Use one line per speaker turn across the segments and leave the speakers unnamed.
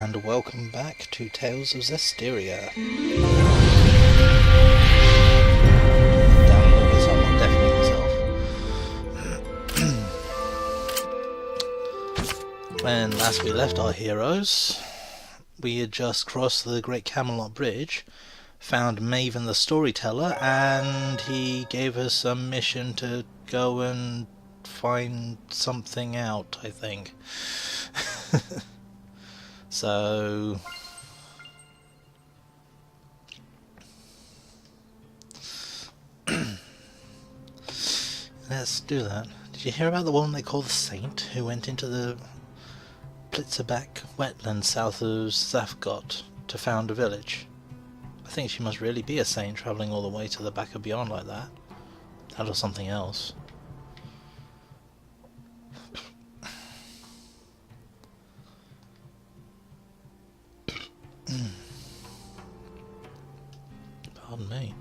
And welcome back to Tales of Zestiria. Download this, I'm not deafening myself. When last we left our heroes, we had just crossed the Great Camelot Bridge, found Maven the Storyteller, and he gave us a mission to go and find something out, I think. So let's do that. Did you hear about the woman they call the Saint who went into the Plitzerback wetlands south of Zafgot to found a village? I think she must really be a saint, travelling all the way to the back of beyond like that. That or something else. Pardon me.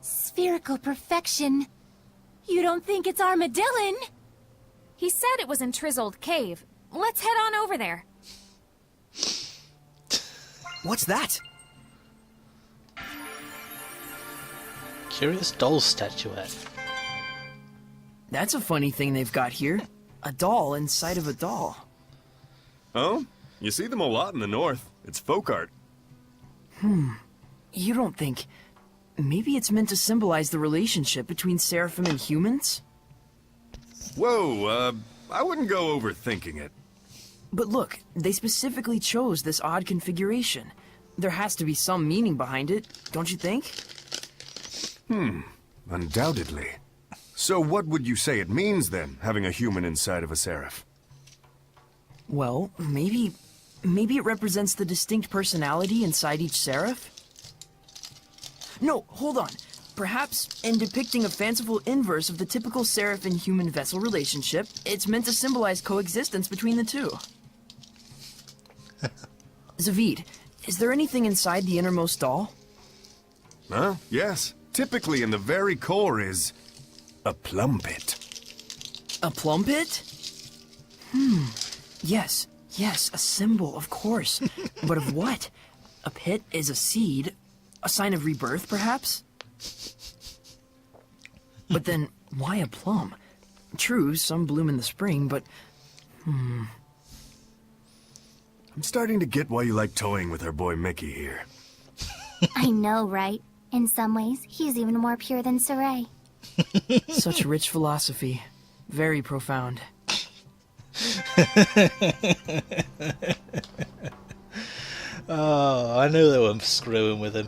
Spherical perfection. You don't think it's Armadillon?
He said it was in Trizold Cave. Let's head on over there.
What's that?
Curious doll statuette.
That's a funny thing they've got here. A doll inside of a doll.
Oh? You see them a lot in the north. It's folk art.
You don't think... Maybe it's meant to symbolize the relationship between Seraphim and humans?
Whoa, I wouldn't go overthinking it.
But look, they specifically chose this odd configuration. There has to be some meaning behind it, don't you think?
Undoubtedly. So what would you say it means, then, having a human inside of a seraph?
Well, maybe it represents the distinct personality inside each seraph? No, hold on. Perhaps, in depicting a fanciful inverse of the typical seraph and human vessel relationship, it's meant to symbolize coexistence between the two. Zavid, is there anything inside the innermost doll?
Huh? Yes. Typically in the very core is... a plum pit.
A plum pit? Yes, a symbol, of course. But of what? A pit is a seed, a sign of rebirth, perhaps? But then, why a plum? True, some bloom in the spring, but...
I'm starting to get why you like toying with our boy Mickey here.
I know, right? In some ways, he's even more pure than Saray.
Such rich philosophy. Very profound.
Oh, I knew they were screwing with him.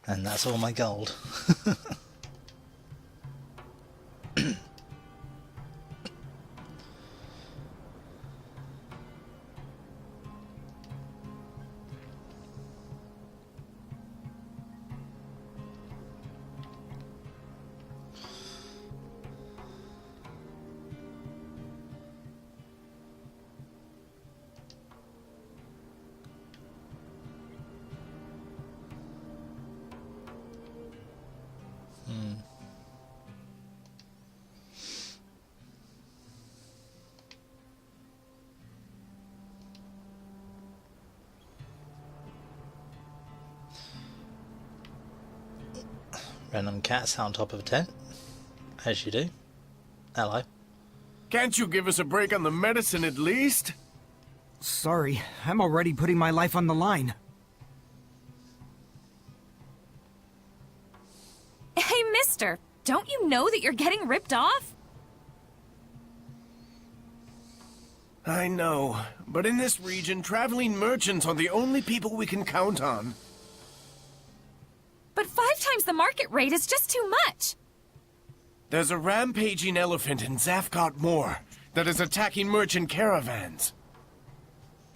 And that's all my gold. Random cats on top of a tent, as you do. Hello.
Can't you give us a break on the medicine at least?
Sorry, I'm already putting my life on the line.
Hey, mister, don't you know that you're getting ripped off?
I know, but in this region, traveling merchants are the only people we can count on.
But 5 times the market rate is just too much.
There's a rampaging elephant in Zafgot Moor that is attacking merchant caravans.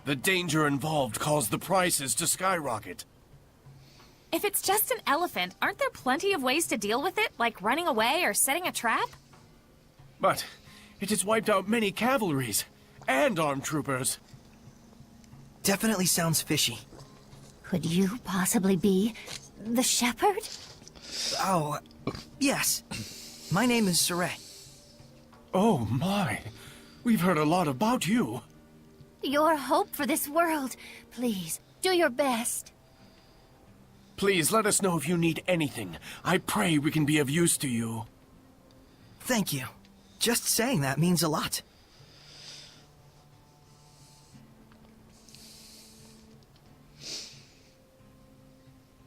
The danger involved caused the prices to skyrocket.
If it's just an elephant, aren't there plenty of ways to deal with it, like running away or setting a trap?
But it has wiped out many cavalries and armed troopers.
Definitely sounds fishy.
Could you possibly be the shepherd?
Oh, yes. My name is Saray.
Oh my, we've heard a lot about you.
Your hope for this world. Please, do your best.
Please let us know if you need anything. I pray we can be of use to you.
Thank you. Just saying that means a lot.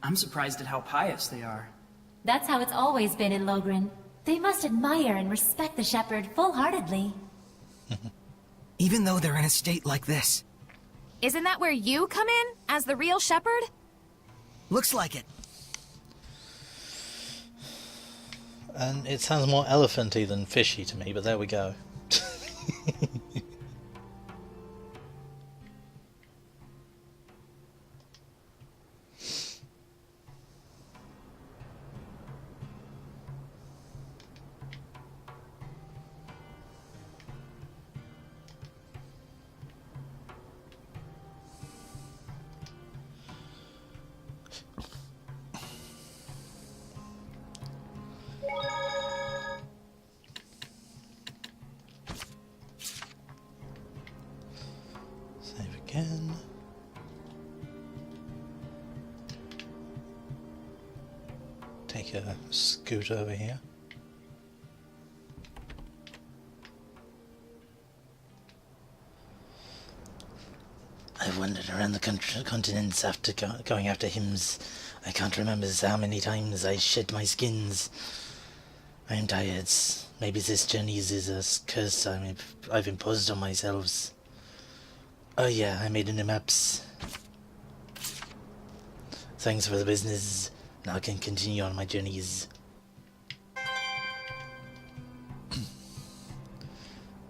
I'm surprised at how pious they are.
That's how it's always been in Logren. They must admire and respect the shepherd full-heartedly.
Even though they're in a state like this.
Isn't that where you come in, as the real shepherd?
Looks like it.
And it sounds more elephanty than fishy to me, but there we go. Save again. Take a scoot over here. I've wandered around the continents after going after hymns. I can't remember how many times I shed my skins. I am tired. Maybe this journey is a curse I've imposed on myself. Oh yeah, I made new maps. Thanks for the business. Now I can continue on my journeys.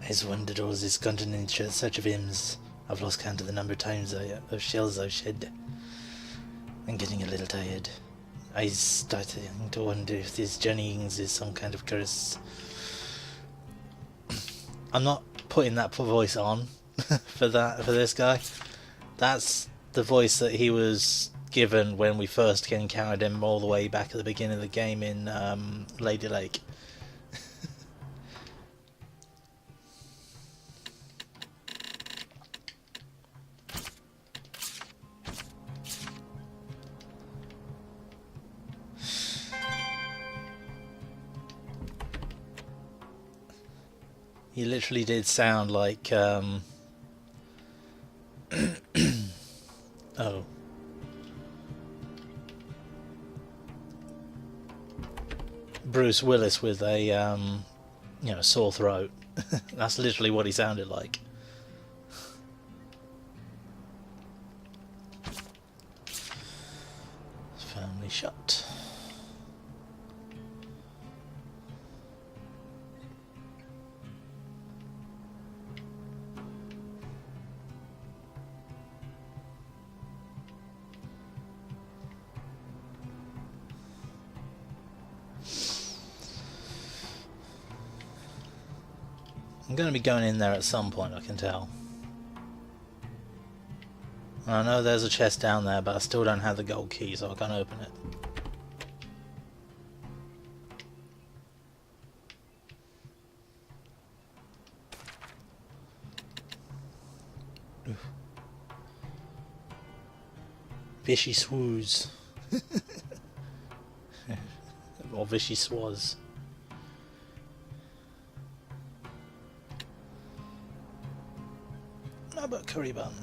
I've wandered all this continent in search of hymns. I've lost count of the number of times of shells I've shed. I'm getting a little tired. I started to wonder if this journeying is some kind of curse. I'm not putting that voice on for this guy. That's the voice that he was given when we first encountered him all the way back at the beginning of the game in Lady Lake. He literally did sound like oh, Bruce Willis with a sore throat. That's literally what he sounded like. Family Permanently shut. I'm going to be going in there at some point, I can tell. I know there's a chest down there, but I still don't have the gold key, so I can't open it. Oof. Vishy swoos. Or vishy swaz. How about curry bun?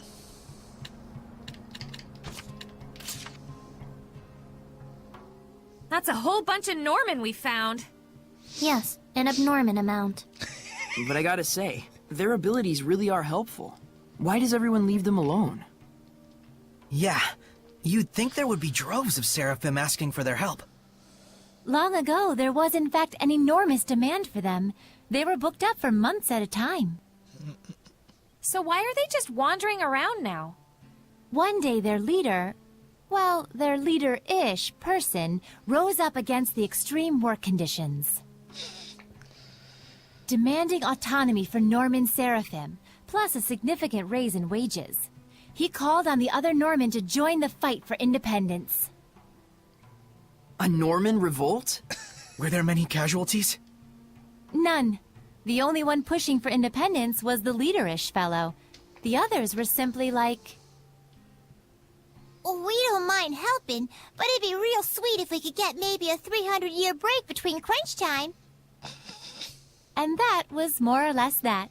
That's a whole bunch of Norman we found.
Yes, an abnormal amount.
But I gotta say, their abilities really are helpful. Why does everyone leave them alone?
Yeah, you'd think there would be droves of seraphim asking for their help.
Long ago, there was in fact an enormous demand for them. They were booked up for months at a time.
So why are they just wandering around now?
One day their leader, well, their leader-ish person, rose up against the extreme work conditions. Demanding autonomy for Norman Seraphim, plus a significant raise in wages. He called on the other Norman to join the fight for independence.
A Norman revolt?
Were there many casualties?
None. The only one pushing for independence was the leader-ish fellow. The others were simply like...
We don't mind helping, but it'd be real sweet if we could get maybe a 300-year break between crunch time.
And that was more or less that.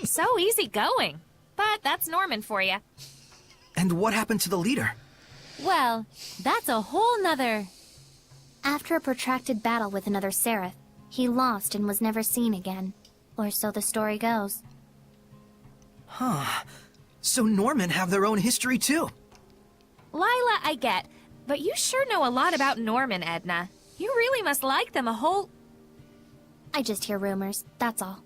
So easy going. But that's Norman for you.
And what happened to the leader?
Well, that's a whole nother...
After a protracted battle with another seraph, he lost and was never seen again. Or so the story goes.
Huh. So Norman have their own history too.
Lila, I get, but you sure know a lot about Norman, Edna. You really must like them a whole...
I just hear rumors, that's all.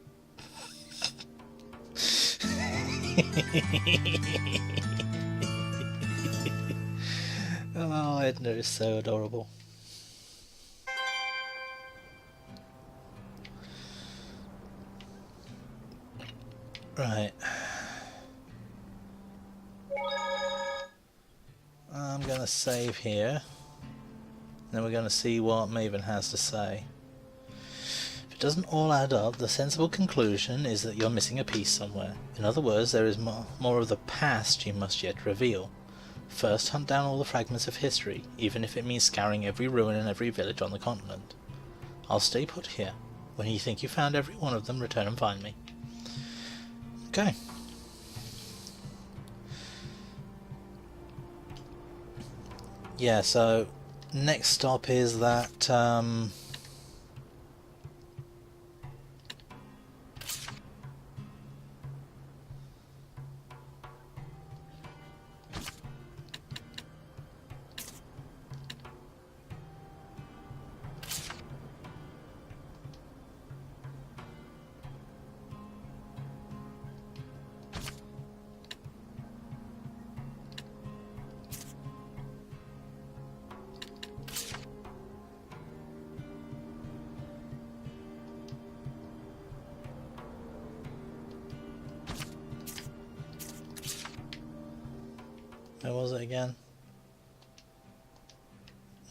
Oh, Edna is so adorable. Right. I'm gonna save here. Then we're gonna see what Maven has to say. If it doesn't all add up, the sensible conclusion is that you're missing a piece somewhere. In other words, there is more of the past you must yet reveal. First, hunt down all the fragments of history, even if it means scouring every ruin and every village on the continent. I'll stay put here. When you think you found every one of them, return and find me. Okay. Yeah, so next stop is that where was it again?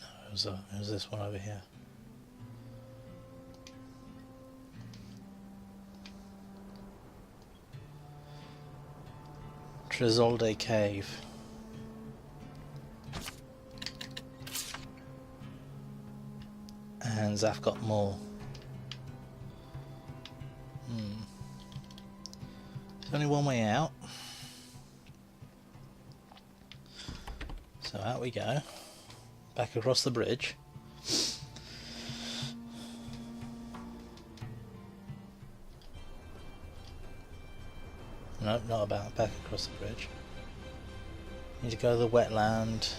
No, it was this one over here. Trizolde Cave. And Zaf got more. There's only one way out. So out we go. Back across the bridge. Nope, not about. Back across the bridge. Need to go to the wetland.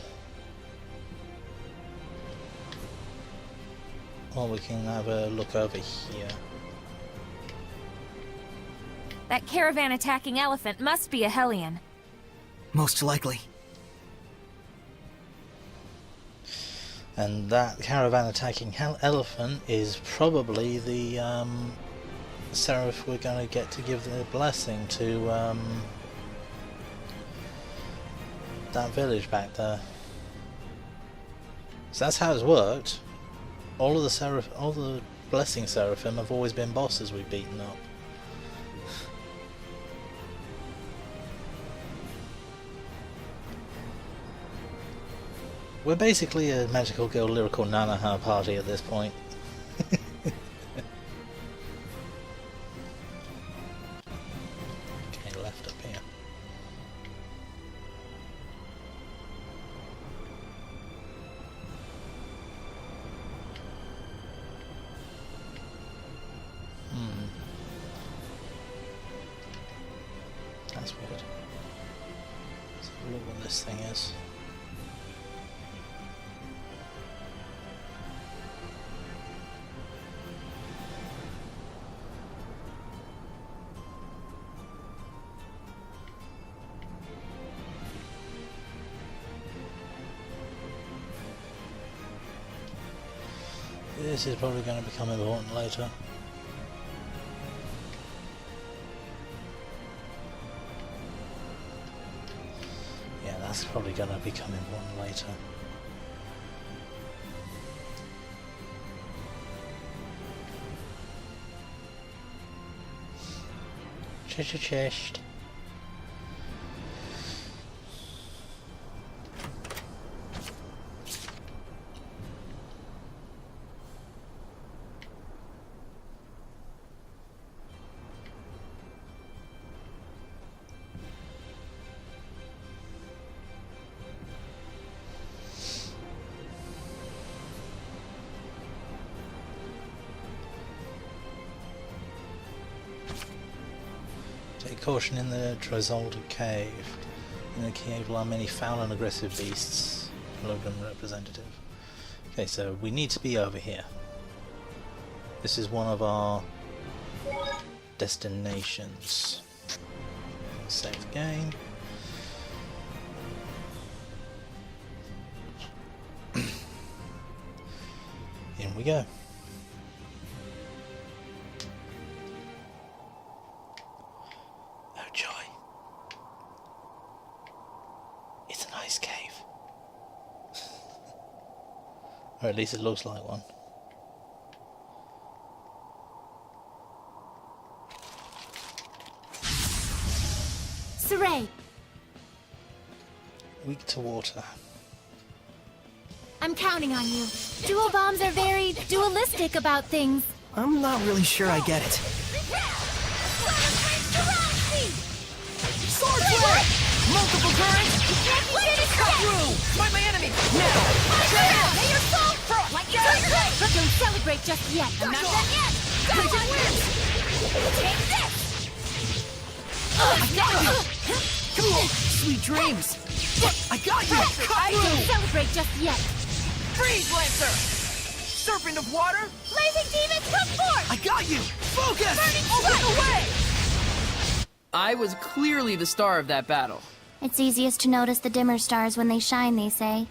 Or we can have a look over here.
That caravan attacking elephant must be a Hellion.
Most likely.
And that caravan attacking elephant is probably the seraph we're going to get to give the blessing to that village back there. So that's how it's worked. All the blessing seraphim have always been bosses we've beaten up. We're basically a Magical Girl Lyrical Nanaha party at this point. Okay, left up here. That's weird. Let's have a look what this thing is. This is probably going to become important later. Yeah, that's probably going to become important later. Chest. Take caution in the Trizolda cave. In the cave lie many foul and aggressive beasts. Logan representative. Okay, so we need to be over here. This is one of our destinations. Save the game. In we go. Joy. It's an ice cave. Or at least it looks like one.
Saray,
Weak to water.
I'm counting on you. Dual bombs are very dualistic about things.
I'm not really sure I get it.
Sword flare! Multiple currents! Cut through! Fight my enemy! Now!
May your soul like But don't celebrate just yet. I'm not done yet.
Bridget wins!
Take this.
I got you! Cool! Sweet dreams! I got you! Cut
Don't
through!
celebrate just yet.
Freeze Lancer! Serpent of water!
Blazing demons, come forth!
I got you! Focus!
Burning
Open
strike!
away! I was clearly the star of that battle.
It's easiest to notice the dimmer stars when they shine, they say.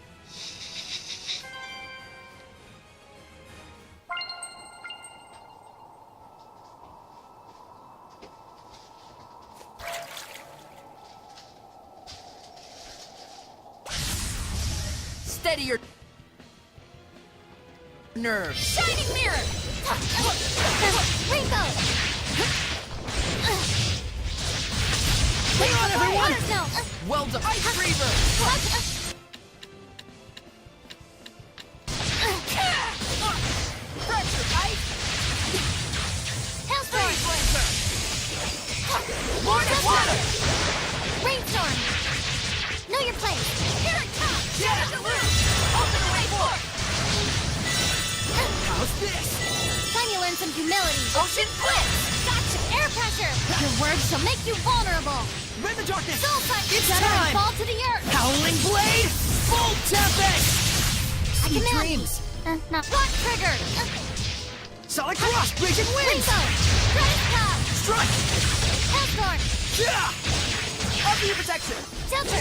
Steady your nerves.
Shining mirror!
Rainbow!
Hang on, everyone!
No!
Well done. Ice Reaver! Pressure, ice!
Hailstorm!
Lancer! Lord of water!
Rainstorm! Know your place!
Here it comes!
Yeah!
Open the way for!
How's this?
Time you learn some humility!
Ocean Blitz!
Gotcha! Air pressure! Your words shall make you vulnerable!
Rend the darkness!
Soul fight
It's
together and
time!
fall to the earth!
Howling Blade! Full Tempest!
I
Sweet
command!
dreams!
Not Rock trigger!
Solid Cross! Raging Winds! Strike!
Hellstorm!
Yeah! Up to your protection!
Shelter!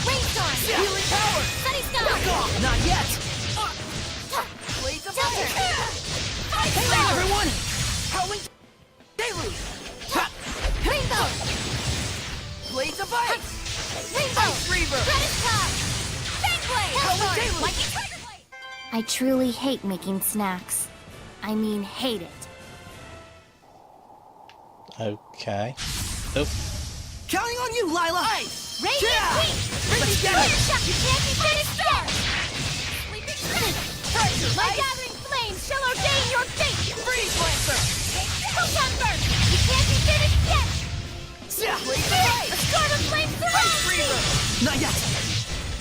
Rainstorm!
Healing power!
Sunny Sky!
Back off! Not yet!
Blades of Fire!
Hey there, everyone! Howling Deluge!
Rainbow!
Blades of Ice!
Rainbow!
Ice Reaver!
Hellstorm!
Deluge!
I truly hate making snacks. I mean, hate it.
Okay. Oh,
Counting on you, Lila!
Radiant
Yeah!
Queen!
Let's get
Fire
it!
shot! You can't be finished yet! Sleeping
Pressure!
My
Ice!
gathering flames shall ordain your fate!
Freeze Lancer!
Photon burst! You can't be finished yet!
Yeah! Blades of
A
Ice!
storm of flames
Ice
surrounds me!
Reaver! Not yet!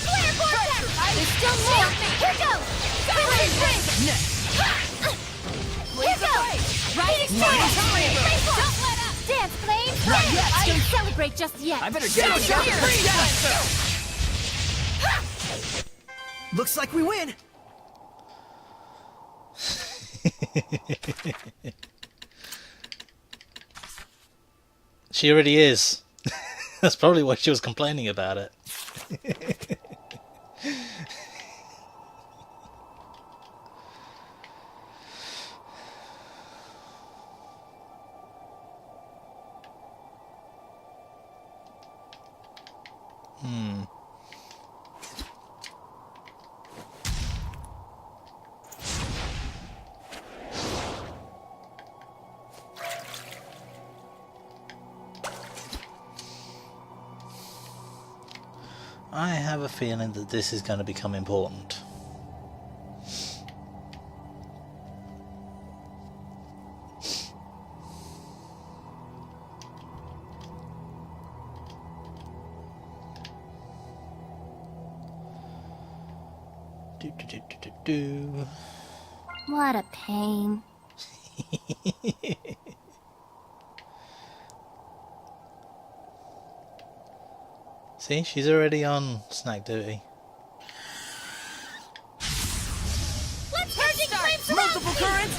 Flare vortex! There's still more! Here goes! Fire ring!
Next!
Here goes! Right
Mighty Timer!
Don't let up! Dance, flames!
Not yet!
Don't celebrate just yet.
I better get a shot! Freeze Lancer! Looks like we win!
she already is. That's probably why she was complaining about it. I have a feeling that this is going to become important. Do.
What a pain.
See, she's already on snack duty.
Let's purging flames
Multiple currents!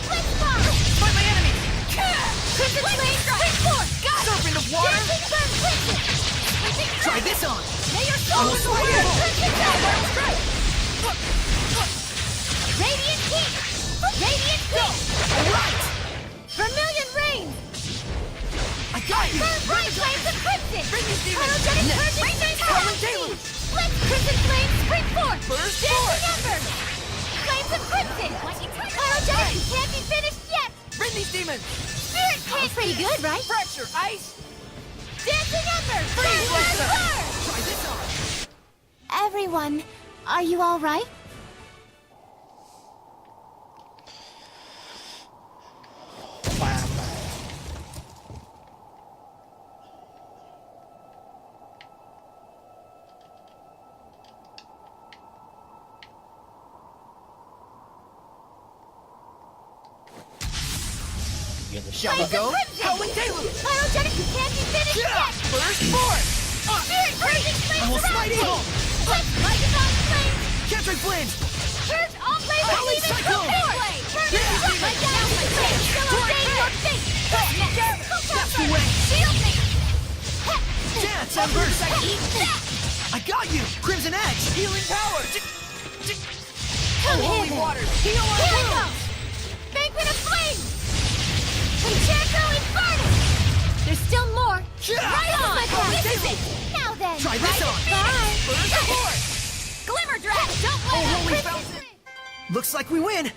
Let's bomb!
Fight my enemy!
Crimson flames strike forth! Got it!
Serpent of water!
Dancing burn crimson! Sweeping
Try
crimson!
this on!
May your soul
Almost
soar!
fire!
Crimson
Viral
strike!
strike!
Radiant heat! Radiant heat!
Alright!
Vermilion rain!
I got you!
Burn bright flames of crimson!
Bring these demons!
Pyrogenic
Next!
purging
Howling
flames!
Deluge!
Let's crimson flames spring forth!
Burst
Dancing
forth!
embers! Flames of crimson! Pyrogenic can't be finished yet!
Bring these demons!
Spirit cake!
Pretty good, right?
Pressure! Ice!
Dancing embers!
Freeze
Burn,
Lancer!
burn, burn!
Try this on!
Everyone, are you all right?
Wham.
Shall we go? Howling Deluge!
Pyrogenic, you can't be finished
Yeah!
yet!
Burst forth!
Spirit purging flames
I will
surround
smite
me!
evil!
Let's Lycanthron flames!
Capturing flames!
Purge all flames of
Howling
demons
cyclone!
from forth! Burn
Yeah!
and strike my down my flames shall ordain your fate!
That's the way!
Shield me!
Dance, Embers! I got you! Crimson Edge! Healing power!
Come
Holy
here!
waters! Heal our
Here it
wounds!
goes! Banquet of flames! Enchanto Inferno! There's still more!
Yeah!
Right on!
Holy
This is
Deluge!
it! Now then!
Try this on!
Bye!
Burst forth!
Glimmer Drag! Don't
Oh,
let
holy
up!
fountain! Looks like we win!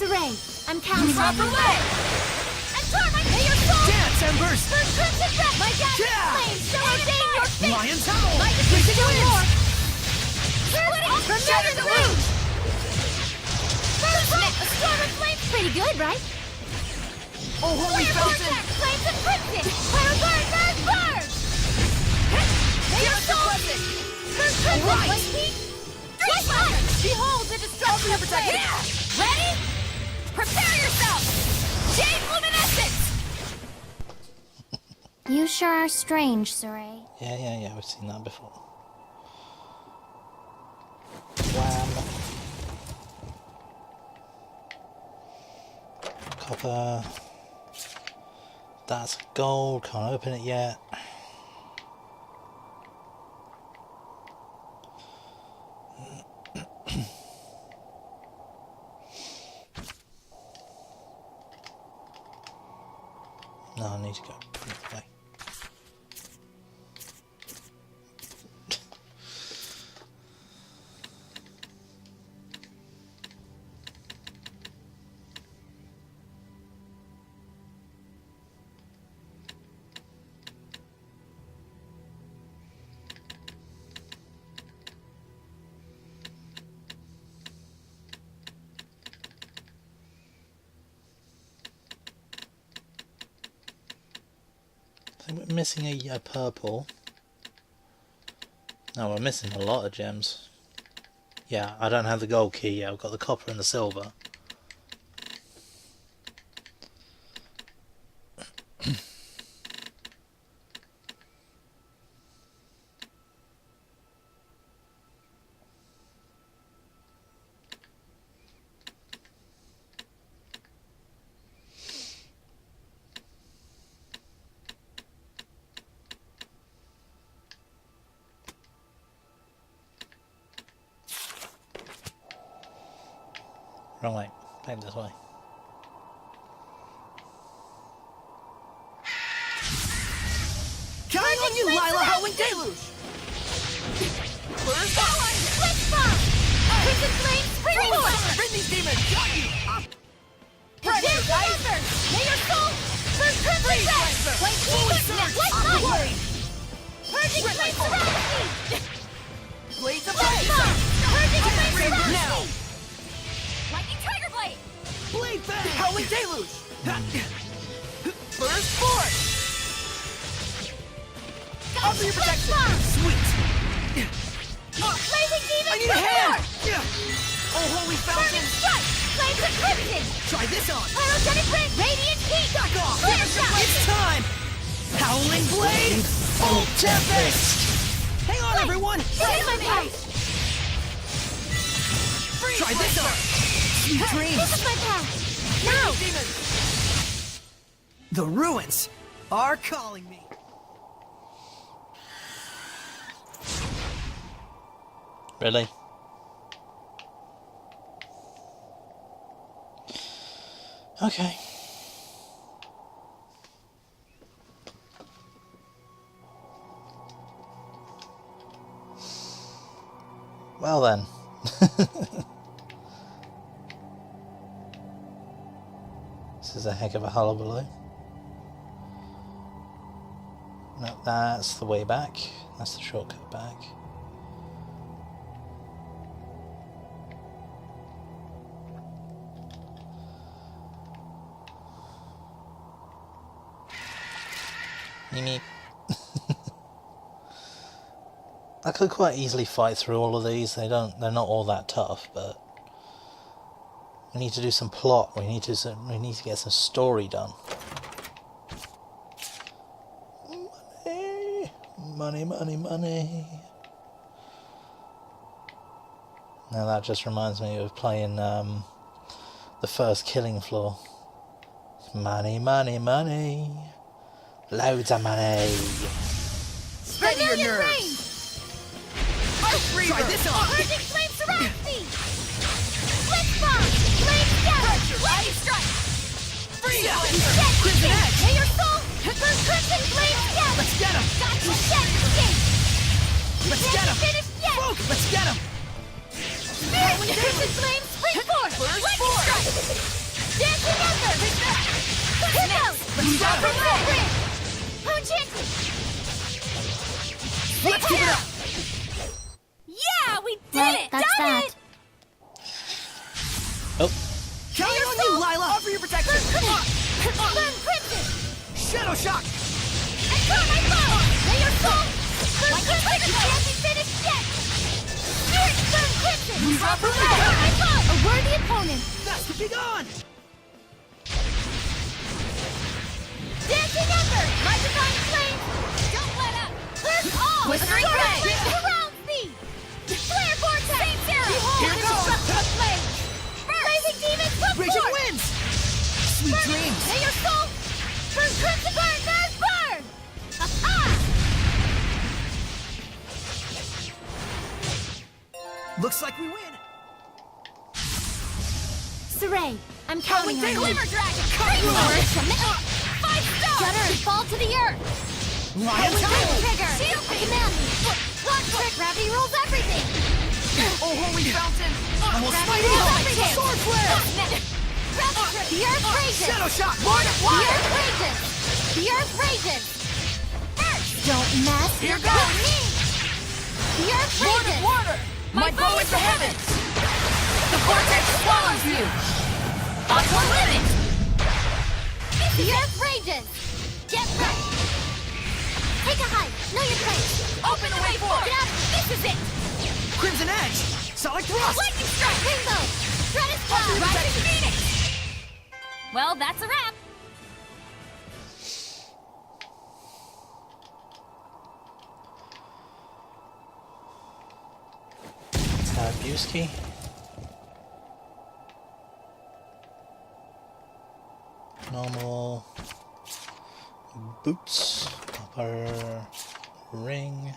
Saray, I'm counting on you.
And turn my your soul!
Dance, Embers!
Burn crimson red! My gathering
Yeah!
flames shall ordain your fate!
Lion's Howl!
My
Raging
still
Winds!
more! Vermilion rouge! Burn bright! A storm of flames!
Pretty good, right?
Oh, holy
Flare
fountain!
vortex! Flames of crimson! Fire burn, burn, burn! May your soul burn crimson!
Right.
White heat! Strike fire! Behold the destruction of flames! Ready? Prepare yourself! Jade luminescence! You sure are strange, Saray.
Yeah, we've seen that before. Wham! Copper. That's gold, can't open it yet. No, I need to go. Okay. I think we're missing a purple. No, we're missing a lot of gems. Yeah, I don't have the gold key yet. I've got the copper and the silver. Wrong way. Back this way.
Counting on you, Lila Howling Deluge!
First one! Quick bomb! Crimson Flame Springboard!
Bring these demons! Got you!
Pressure, guys! May your soul burn crimson red! Flame Quickness! Light light! Purging Flame Serenity!
Blades of
Quick
Light!
bomb! Purging Flame
Now!
Serenity! Lightning Tiger Blade!
Blade Fang! Howling Deluge! First Force! Offer your protection! Sweet!
Blazing Demon
I need a hand!
Sword!
Oh, holy
Burning
fountain!
Strike! Flames of Crimson!
Try this on!
Pyrogenic Ring! Radiant Heat!
Back off!
Clear shot!
It's time! Howling Blade! Full Tempest! Hang on, everyone!
Save my pace!
Try this on! Sweet dreams!
This is my path! Now!
Demons! The ruins are calling me!
Really? Okay. Well then. This is a heck of a hullabaloo. No, that's the way back. That's the shortcut back. Meep. I could quite easily fight through all of these. They're not all that tough, but we need to do some plot. We need to get some story done. Money, money, money, money. Now that just reminds me of playing the first Killing Floor. Money, money, money. Loads of money.
Steady your nerves! Try this on!
Purging Flame Serenity! Blitz Bomb! Flame Scatter! Lightning Strike!
Free up!
Dead
Crimson Edge!
May your soul burn Crimson Flame Scatter!
Let's get him!
Gotcha! Dead Escape!
Let's get him!
Finished yet!
Focus! Let's get him!
Spirit Crimson Flame Springboard! Lightning Strike! Dancing Ember! Hypnos!
Let's get him!
Ring! Enchanted!
Let's keep it up!
Yeah, we did
Well,
it!
that's
Done
that.
it!
Oh,
Counting on you, Lila! Offer your protection!
Burn Crimson!
Shadow Shock!
I saw my foe! May your soul burn Crimson! You can't be finished yet! Spirit burn Crimson! My foe! A worthy opponent!
That's to be gone!
Dancing Dancing Ember! My divine flame! Don't let up! Burst all!
Blistering
Flame
Ray!
surrounds me! Flare Vortex! Saint Sarah! Behold
Here
the
goes!
destruction of flame! Blazing demons, come
Raging
forth!
winds! Sweet
Burn!
dreams!
May your soul burn, crimson burn, burn, burn! Ha-ha!
Looks like we win!
Saray, I'm counting on you.
Glimmer Dragon! Dreamlord! 5 stars!
Shudder and fall to the earth!
Lion Tail!
Trigger!
Shield
Command me!
One trick!
Gravity rules everything!
Oh, holy fountain! Almost
Gravity
fighting!
rules everything!
Sword flare!
The earth rages!
Shadow shot!
Lord of
The
Water!
earth rages! The earth rages!
Earth!
Don't mess
Here
with
goes!
me! The earth
Lord of
rages!
Water!
My bow is the heavens!
The vortex swallows you! Aqua limit!
The earth rages!
Get ready!
Take a hike! Know your place!
Open the way forward!
Get out!
This is it!
Crimson Edge! Sonic Thrust!
Lightning Strike!
Rainbow! Stratus Cloud!
Rising Phoenix!
Well, that's a wrap.
Buski. Normal boots, upper ring.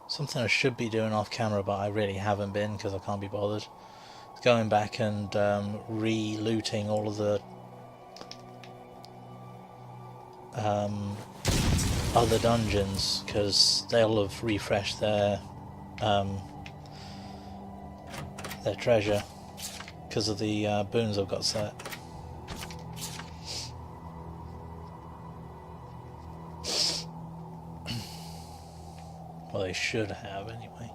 Something I should be doing off camera, but I really haven't been because I can't be bothered. Going back and re-looting all of the other dungeons, because they'll have refreshed their treasure because of the boons I've got set. Well, they should have anyway.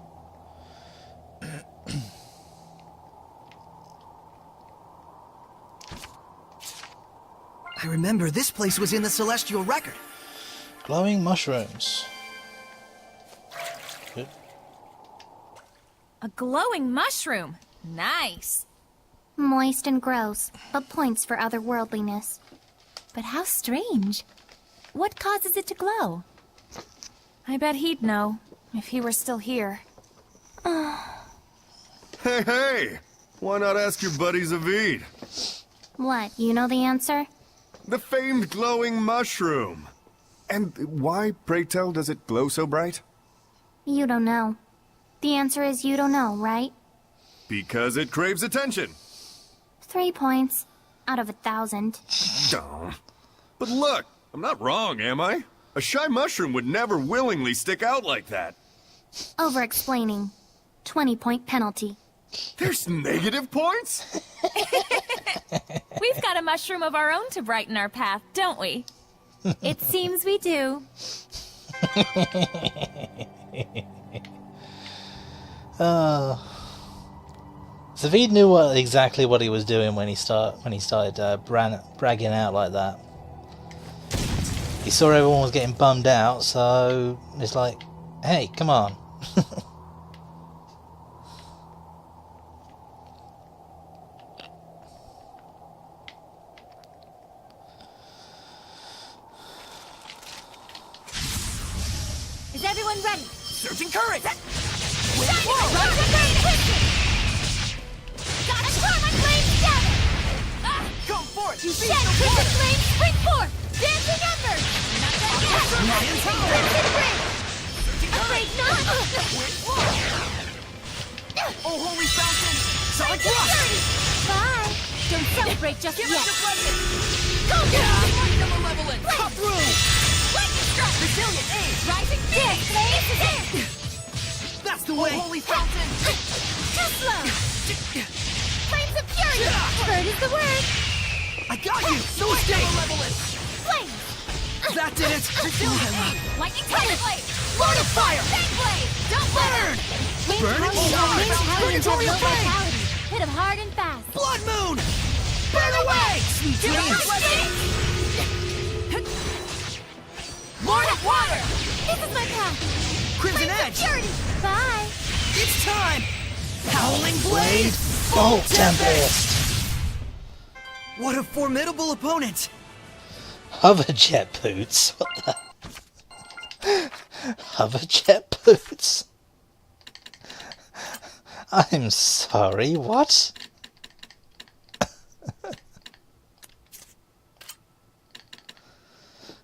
I remember this place was in the Celestial Record.
Glowing mushrooms. Good.
A glowing mushroom. Nice.
Moist and gross, but points for otherworldliness.
But how strange. What causes it to glow? I bet he'd know, if he were still here.
Hey, hey! Why not ask your buddy Zavid?
What, you know the answer?
The famed glowing mushroom. And why, pray tell, does it glow so bright?
You don't know. The answer is you don't know, right?
Because it craves attention.
3 points out of 1,000.
Oh. But look, I'm not wrong, am I? A shy mushroom would never willingly stick out like that.
Over-explaining. 20-point penalty.
There's negative points?
We've got a mushroom of our own to brighten our path, don't we? It seems we do.
Zavid knew exactly what he was doing when he started bragging out like that. He saw everyone was getting bummed out, so it's like, hey, come on.
Is everyone ready?
Surging current!
Gotta turn my flames together!
Go forth! You
Shed crimson flames, spring forth! Dancing embers! Not done yet!
Lion Tail!
Crimson ring! Afraid not!
Oh, holy fountain! Sonic
Lightning
Thrust!
Fury!
Bye. Don't celebrate just
Give
yet.
us your blessing!
Go down!
The malevolent! Cut through!
Lightning strike!
Resilient aim!
Rising Phoenix! This is it!
That's the way! Oh, holy fountain!
Too slow! Flames of fury! Bird is the word!
I got you! No escape!
Flames!
That did it!
Resilient aim! Lightning Tiger Blade!
Lord of Fire!
Fang Blade! Don't burn!
Burning
Wings
Shard!
have
Purgatory
low
of Flame!
vitality. Hit 'em hard and fast.
Blood Moon! Burn away! Sweet dreams!
Lord of Water!
This is my path.
Crimson
Flames of
Edge!
Purity!
Bye.
It's time! Howling Blade!
Bolt Tempest!
What a formidable opponent!
Hoverjet boots? What the? Hoverjet boots? I'm sorry, what?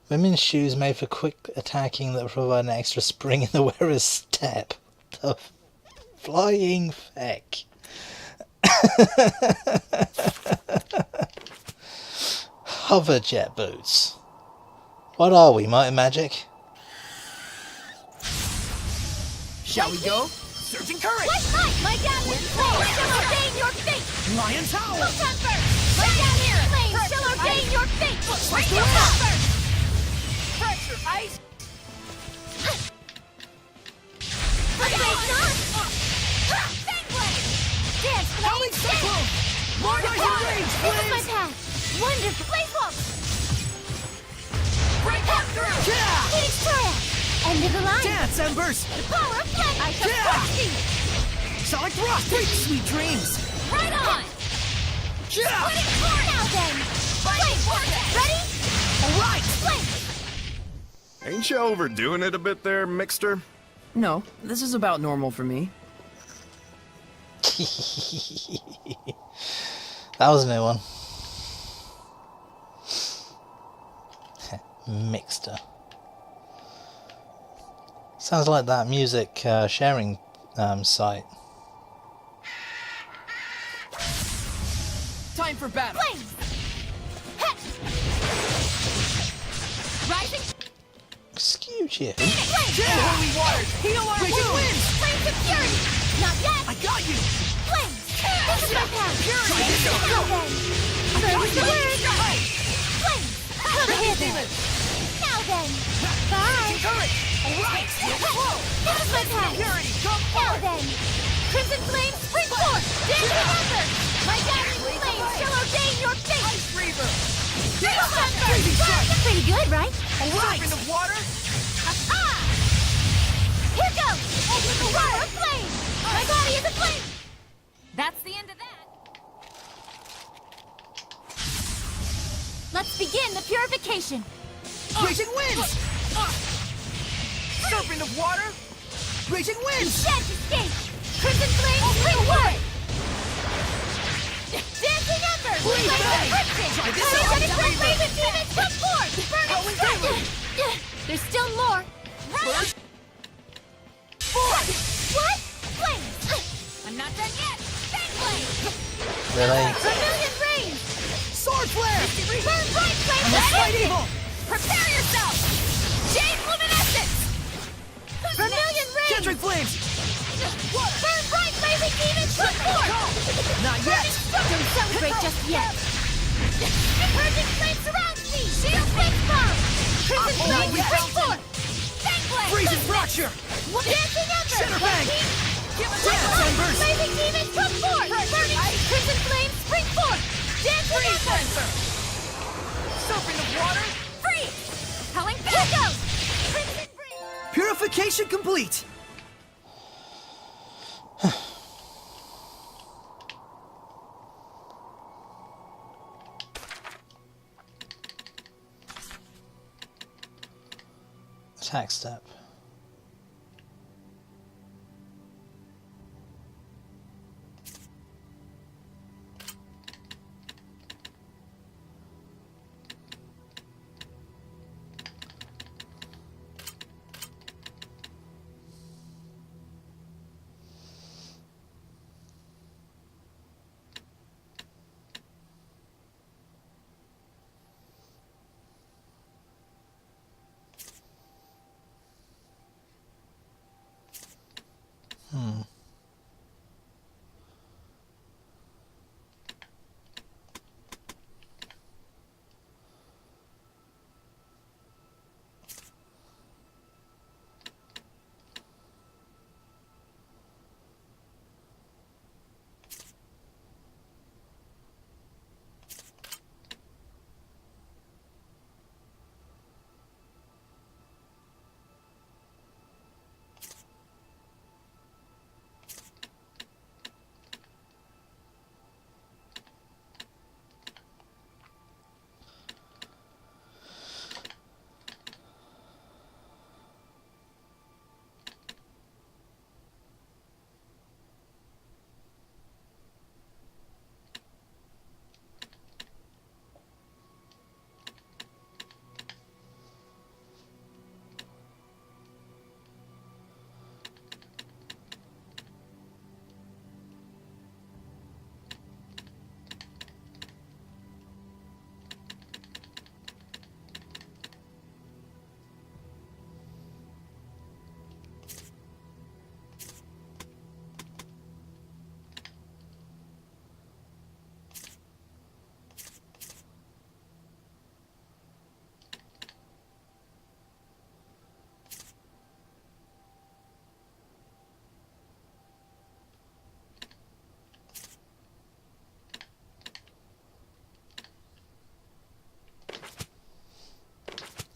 Women's shoes made for quick attacking that provide an extra spring in the wearer's step. The flying feck. Hoverjet boots. What are we, Might and Magic?
Shall we go? Surging Courage!
Let's fight! My gathering flame shall ordain your fate!
Lion Tower!
Full temper! My gathering flame shall ordain your fate! Break your temper! Pressure, ice! Dance,
Howling Cyclone!
more to
Rising
power!
Rage,
This is my
flames!
path! Wonderful! Blaze Wolf! Break up through!
Yeah!
Phoenix Troya! End of the line!
Dance, Embers!
The power of flame! I shall
Yeah!
crush thee!
Sonic Thrust! Sweet dreams!
Right on!
Yeah!
Split it torn! Now then! Flame Vortex! Ready?
Alright!
Flame!
Ain't you overdoing it a bit there, Mixter?
No, this is about normal for me.
That was a new one. Mixter. Sounds like that music sharing site.
Time for battle!
Flame! Heh! Rising!
Excuse you.
Flame!
Holy waters! Heal our wounds!
Flames of purity! Not yet!
I got you!
Flame! This is my path!
Purity!
Now then! First the word! Flame! Come hither! Now then! Bye!
Courage! Alright!
This is my path!
Purity! Come
Now
forth!
then! Crimson flame, spring forth! Dancing Ember! My gathering flame shall ordain your fate!
Ice Reaver!
Freezing Strike! That's pretty good, right?
Alright! Serpent of water!
Ah! Here goes! Open the water of flame! My body is a flame! That's the end of that! Let's begin the purification!
Raging winds! Serpent of water! Raging winds!
Shed escape! Crimson flame, spring forth! Dancing Ember!
Bleed
Flame of
bang!
friction!
Try this
Hurry,
out,
ready for
Reaver!
blazing demons, come forth! Burning
Howling
strike! There's still more! Right! What? Flames! I'm not done yet! Fang flame!
Really?
Vermilion rain!
Sword flare!
Burn bright flame!
Fight evil!
Prepare yourself! Jade luminescence! Vermilion rain!
Kendrick flames!
Burn bright blazing demons! Come forth!
Not yet!
Don't celebrate just yet! Purging flame surrounds me! Shield flame bomb! Crimson
Oh,
flame,
yes.
spring forth! Fang flame!
Freezing fracture!
Dancing Ember!
Shadowfang! Dance, Embers!
Blazing demons, come forth! Burning crimson flame, spring forth! Dancing Ember!
Serpent of water!
Freeze! Howling Here goes! Crimson breeze!
Purification complete!
Attack step.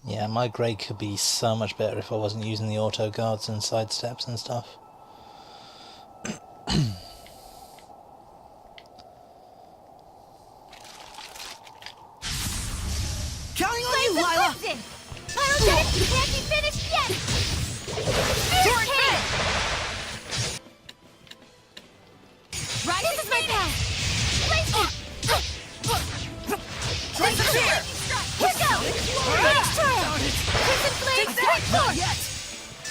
Yeah, my grade could be so much better if I wasn't using the auto guards and side steps and stuff.
Counting on you,
Flames
Lila!
lifted! Pyrogenic can't be finished yet! Spirit King! Right, this is my path! Place it!
Here!
Here goes! Phoenix Trail! Crimson Flame, Strike Force!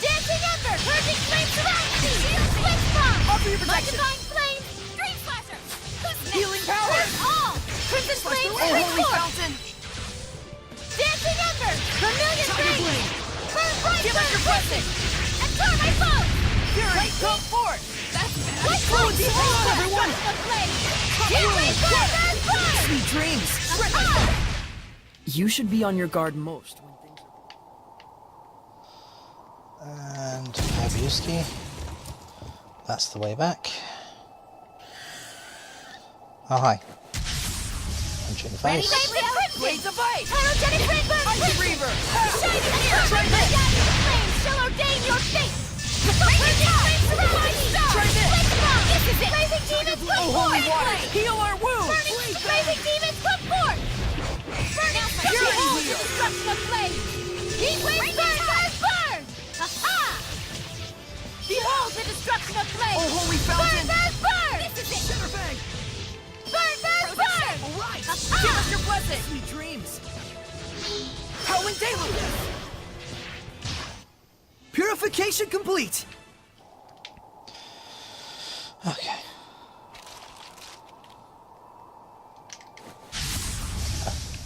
Dancing Ember, Purging Flame surround me! Switch Bomb!
Offer your protection!
Electrifying Flame, Dream Slasher! Who's next?
Healing power!
Where's all? Crimson Flame,
Oh,
Strike
holy
Force!
fountain!
Dancing Ember, Vermilion
Tiger
Flame!
Blade!
Burn Bright
Give us your blessing!
And turn my foe!
Fury, come forth!
That's bad!
Let's go, deep on, everyone!
Burn!
Sweet dreams!
You should be on your guard most when things are...
And Fabiuski. That's the way back. Oh, hi. Punch in the face.
Blades of ice!
Pyrogenic Red Burn!
Ice Reaver!
Shining Mirror!
Try this!
Flames shall ordain your fate! Blazing Flames surround me!
Try this!
Blazing Bomb! This is it! Blazing Demons come
Oh,
forth!
holy water! Heal our wounds!
Burning Blazing Demons come forth! Burning
Fury
Behold
wheel!
the destruction of flames! Heat Waves burn! Burn! Burn! Ha-ha! Behold the destruction of flames!
Oh, holy
Burn!
fountain!
Burn! Burn! This is it!
Shadowfang!
Burn! Burn! Burn!
All right!
Ha-ha!
Give us your blessing! Sweet dreams! Howling Deluge! Purification complete!
Okay.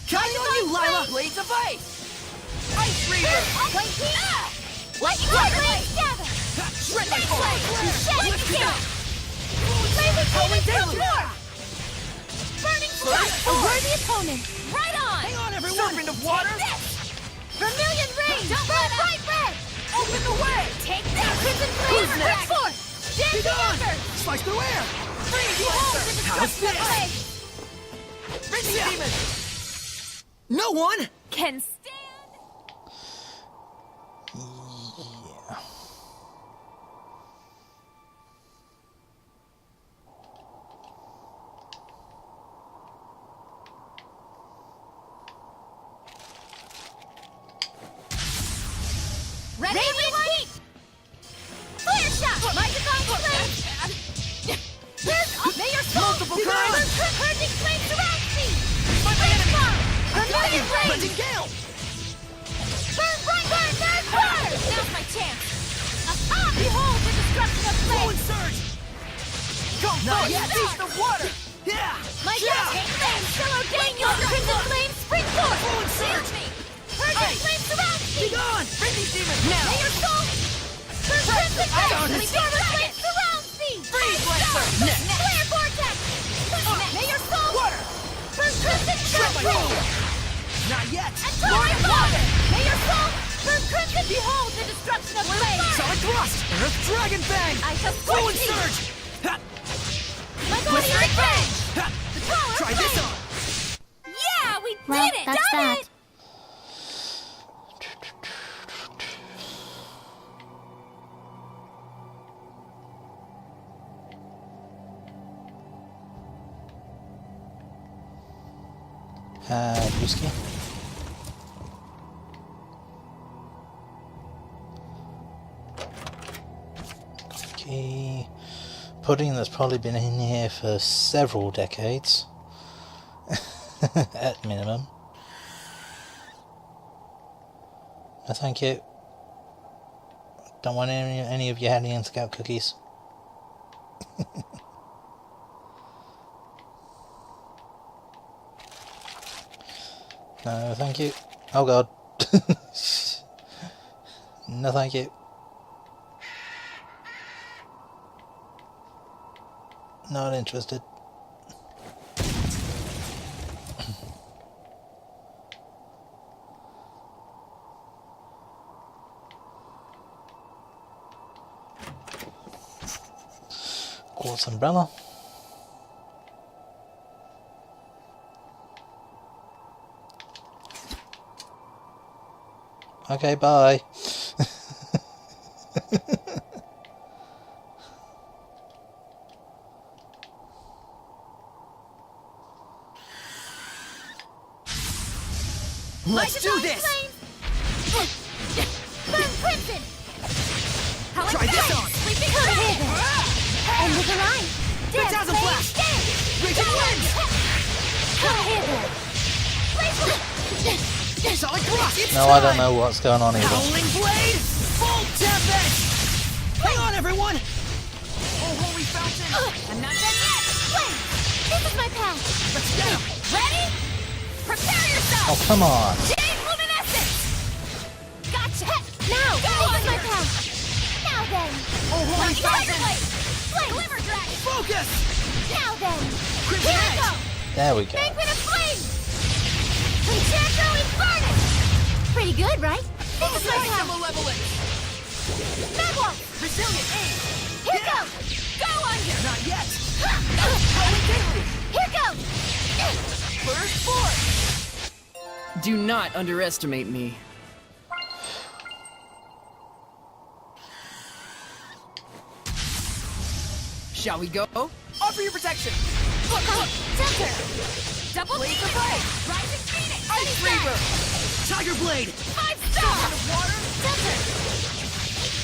Counting on you, Lila! Blades of ice! Ice Reaver!
White heat! White flames gather!
Shred my foe!
Shedding kill! Blazing
Howling
demons come
Deluge!
forth! Burning strike! A worthy opponent! Right on!
Hang on, everyone! Serpent of water!
Take this! Vermilion rain!
Don't
Burn
let up!
bright red!
Open the way!
Take this! Crimson flame!
Who's next?
Strike forth!
Be
Dancing
gone!
ember!
Slice through air!
Freeze! Behold the
How's
destruction of
this?
flames!
Bring the demon! No one!
Can stand! Ready, heat! Flare shot! My divine flame! May your soul
Multiple kinds!
Purging flame surround me!
Find my enemy!
Vermilion rain!
Blazing Gale!
Burn, burn, burn, burn, burn! Now's my chance! Behold the destruction of
Flow
flames!
and surge! Come
Not
forth!
yet.
Feast of water! Yeah!
My
Yeah!
flame shall ordain your crimson flame spring forth!
Flow and surge!
Purging
Ice.
flame surround
Be
me!
gone! Bring these demons now!
May your soul burn crimson
Ice.
flame! Storm flame surrounds me!
Freeze, Lancer! Next!
Flare vortex! May your soul
Water!
burn crimson
Shred my
flame!
foe! Not yet!
And turn my water! May your soul burn crimson! Behold the destruction of flames!
Solid thrust! Earth Dragon Fang!
I shall
Flow and
scorch thee!
surge! Ha!
My body
Blistering
is
Fang!
bang!
Ha!
The power
Try
of
this
flame!
on!
Yeah, we
Well,
did it!
that's
Done
that.
it!
Whiskey. Key. Pudding that's probably been in here for several decades. At minimum. No, thank you. Don't want any of your Hattie and Scout cookies. No, thank you. Oh god. No, thank you. Not interested. Quartz umbrella. Okay, bye.
Let's do this!
Burn crimson!
Try this on!
Sleeping dragon! End of the line! Dance,
Phantasm
flame,
Flash!
dance!
Raging Wind!
Come hither!
Solid Thrust! It's
No, I don't know what's going on either.
Howling Blade! Full Tempest! Hang on, everyone! Oh, holy fountain!
I'm not done yet! Wait! This is my path!
Let's get him!
Ready? Prepare yourself!
Oh, come on.
Jade Luminescence! Gotcha! Now! This is my path! Now then!
Oh, holy
Tiger
fountain!
Blade! Flame! Glimmer Dragon!
Focus!
Now then!
Crimson
Here I
Edge!
go!
There we go.
Banquet of Flame! Concerto Infernus! Pretty good, right? This is my path!
Malevolent!
Medwall!
Resilient Aim!
Here goes! Go under!
Not yet!
Here goes!
First Force!
Do not underestimate me. Shall we go?
Offer your protection!
Center! Double
Blade
Demon
of Fire!
Rising Phoenix!
Ice Reaver! Tiger Blade!
5 star!
Water!
Center!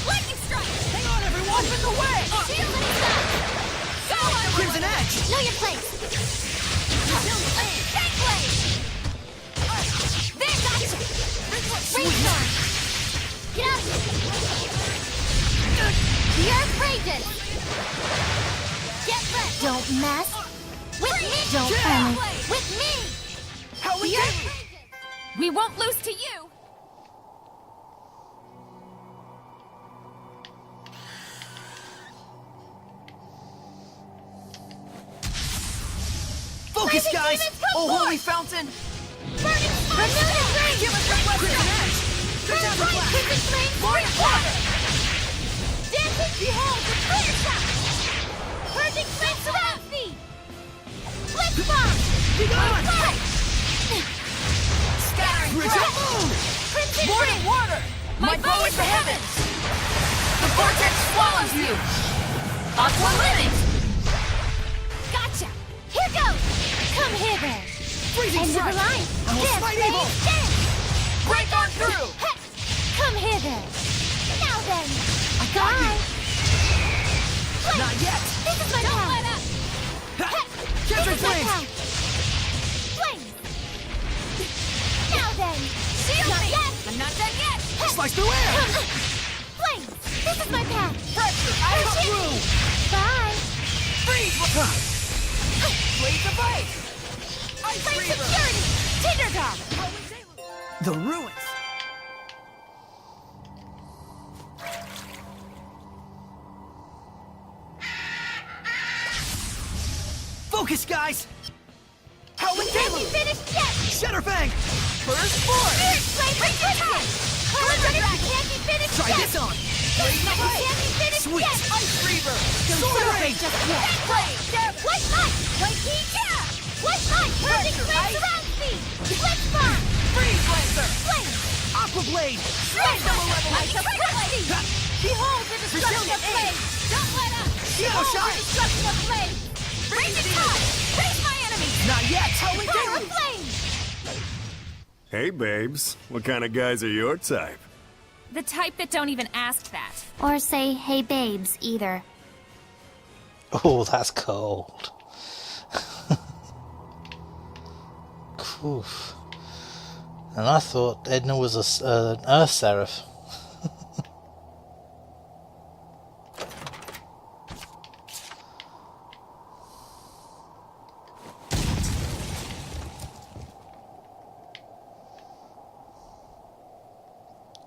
Lightning Strike!
Hang on, everyone! Open the way!
Shield and Staff! Go on!
Crimson Edge!
Know your place! Tank Blade! There, gotcha! Rainstorm! Get out! The Earth rages! Get ready! Don't mess with me! Don't
Yeah.
with me!
Howling
The Earth
Gateway!
rages! We won't lose to you!
Focus,
Rising
guys!
demons, come
Oh,
forth!
holy fountain!
Burning Renewed Ring!
Give us Crimson Edge! Phantasm Flash!
Crimson Flame! Morning Water! Dancing Behold the clear shot! Purging Flame surrounds me! Blitz Bomb!
Be gone!
Fire! Scattering
Bridge
Breath!
Moon!
Crimson
Morning
Flame!
Water!
My bow is the heavens! The vortex swallows you! Aqua Limit! Gotcha! Here goes! Come hither!
Freezing
End of the
Strike!
line!
I will
Dance,
smite
flame,
evil!
dance!
Break on through!
Heh! Come hither! Now then!
I got you!
Flame!
Not yet!
This is my
Don't
path!
let up!
Heh!
Capture
This is my
flames!
path! Flame! Now then! Shield
Not
me!
yet!
I'm not done yet! Heh!
Slice through air!
Flame! This is my path!
Pressure! I come through!
Bye!
Freeze! Blades of Ice! Ice
Flame
Reaver!
security! Tinder Dog!
The ruins! Focus, guys! Howling
Can't be
Gateway!
finished yet!
Shatterfang! First Force!
Spirit Flame Return! Dragon can't be finished
Try
yet!
this on!
Blades of Ice can't be finished
Sweet!
yet!
Ice Reaver!
Don't
Sword
celebrate
Rage!
just yet! Blade! White Light! White Heat! White Light! Purging Flame surrounds me! Blitz Bomb!
Freeze Lancer!
Flame!
Aqua Blade!
Strike the Malevolent! Behold the destruction of flame! Don't let up!
Shadow
Behold
Shot!
the destruction of flame! Raging Tide! Face my enemy!
Not yet! Howling
Fire of
Gateway!
flame!
Hey, babes. What kind of guys are your type?
The type that don't even ask that.
Or say, hey babes, either.
Oh, that's cold. Oof. And I thought Edna was an Earth Seraph.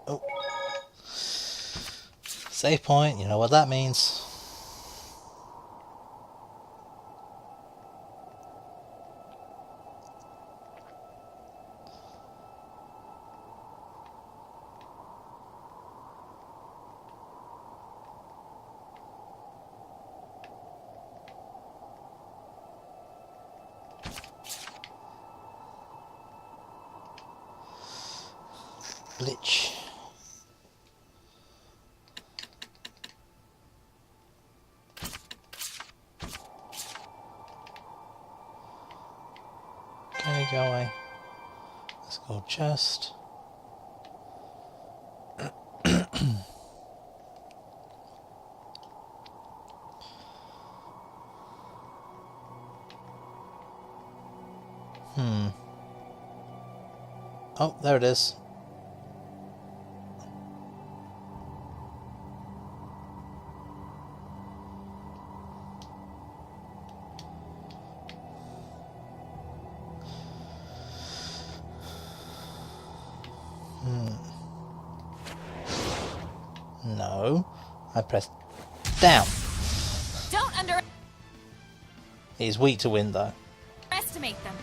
Oh. Save point, you know what that means. Glitch. go away. Let's go chest. Oh, there it is. No. I pressed down.
Don't
He's weak to wind though.
underestimate them.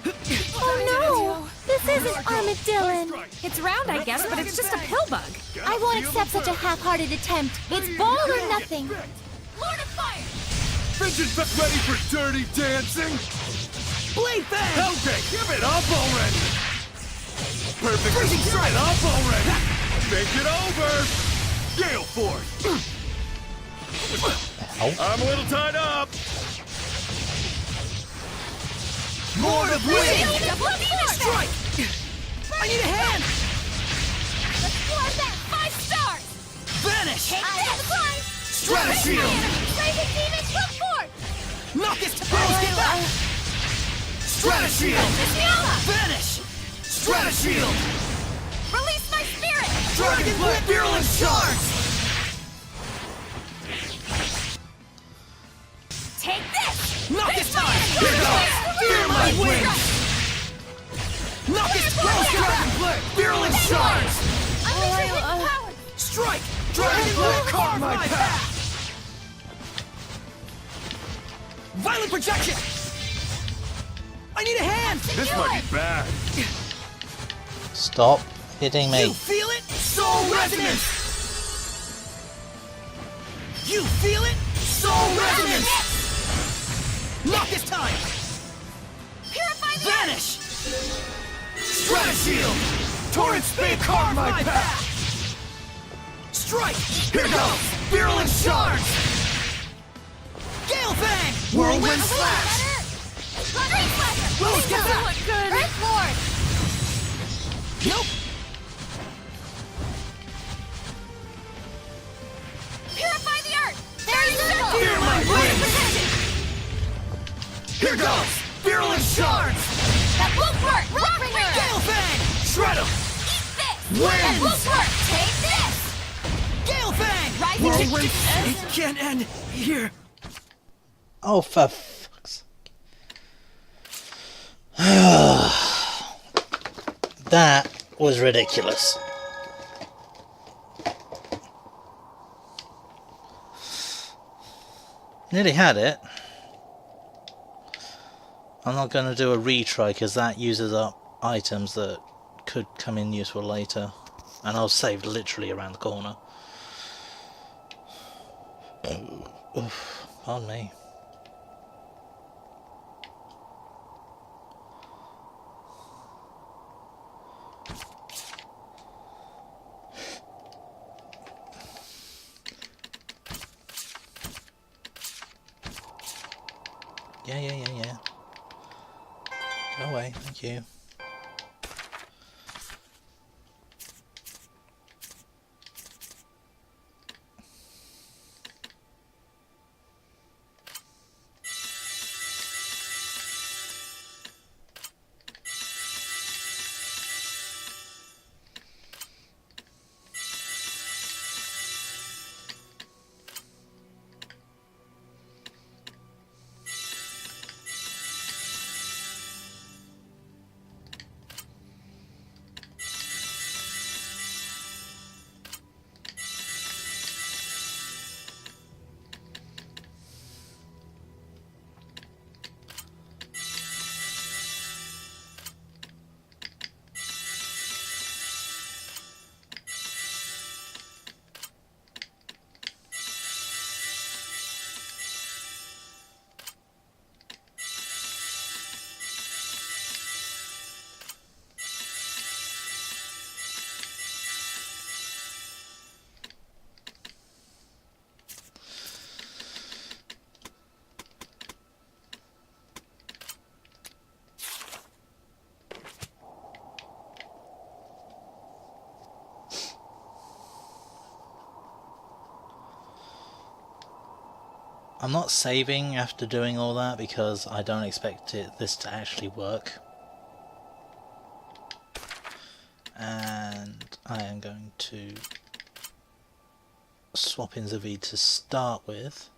Oh no! This isn't Armadillon!
It's round, I guess, but it's just a pill bug.
I won't accept such a half-hearted attempt. It's ball or nothing.
Lord of Fire!
Bitches ready for dirty dancing?
Blade Fang!
Okay, give it up already! Perfect, give it up already! Make it over! Gale Force! I'm a little tied up!
Lord of Wind!
Strike!
I need a hand!
Let's floor that 5 stars!
Vanish!
Take this!
Stratashield!
Raven Demons, look forth!
Knock his toes! Get back! Stratashield!
Fiala!
Vanish! Stratashield!
Release my spirit!
Dragon Blade! Virulent Shards!
Take this!
Knock his time! Here goes! Fear my wings! Knock his Rose Dragon Blade! Virulent Shards!
Unleash your hidden power!
Strike! Dragon Blade! Carve my path! Violent Projection! I need a hand!
This might be bad.
Stop hitting me.
You feel it? Soul Resonance! You feel it? Soul Resonance! Knock this time!
Purify the
Vanish! Stratashield! Torrent Spade! Carve my path! Strike! Here goes! Virulent Shards! Gale Fang! Whirlwind Slash!
Great Slasher!
Rose, get back!
Earth Lord!
Nope!
Purify the Earth! There you go!
Fear my wings! Here goes! Virulent Shards!
That won't work! Rockbringer!
Gale Fang! Shred 'em!
Eat this!
Wins!
That won't work! Take this!
Gale Fang!
Rising
Whirlwind!
to-
It can't end here!
Oh, for fuck's That was ridiculous. Nearly had it. I'm not going to do a retry because that uses up items that could come in useful later. And I'll save literally around the corner. Oof, pardon me. Yeah. Go away, thank you. I'm not saving after doing all that because I don't expect this to actually work. And I am going to swap in Zavi to start with.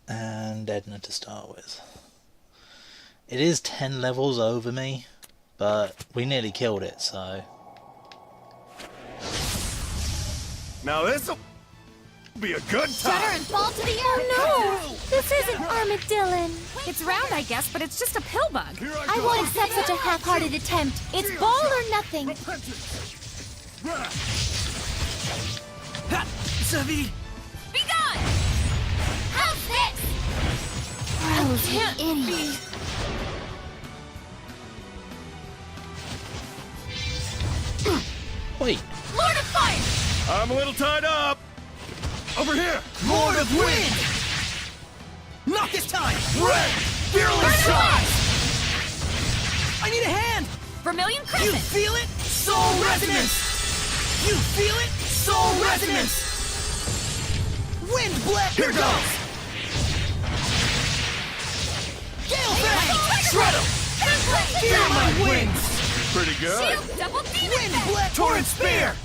And Edna to start with. It is 10 levels over me, but we nearly killed it, so...
Now this'll be a good
Shudder
time.
and fall to the earth!
No! This isn't Armadillon! It's round, I guess, but it's just a pill bug.
Here I
I
go.
won't accept such a half-hearted attempt. It's ball or nothing.
Ha! Zavi!
Be gone! How's this?
Gross, you
Can't
idiot.
Wait!
Lord of Fire!
I'm a little tied up. Over here.
Lord of Wind! Knock this time!
Red. Fearless
Burn
shot.
I need a hand!
Vermilion
You
Crescent!
feel it? Soul resonance! You feel it? Soul resonance! Wind blade!
Here goes.
Gale Fang!
Shred 'em.
Feel my wings!
Pretty good.
Shield double demon
Wind
fist!
blade! Torrent spear!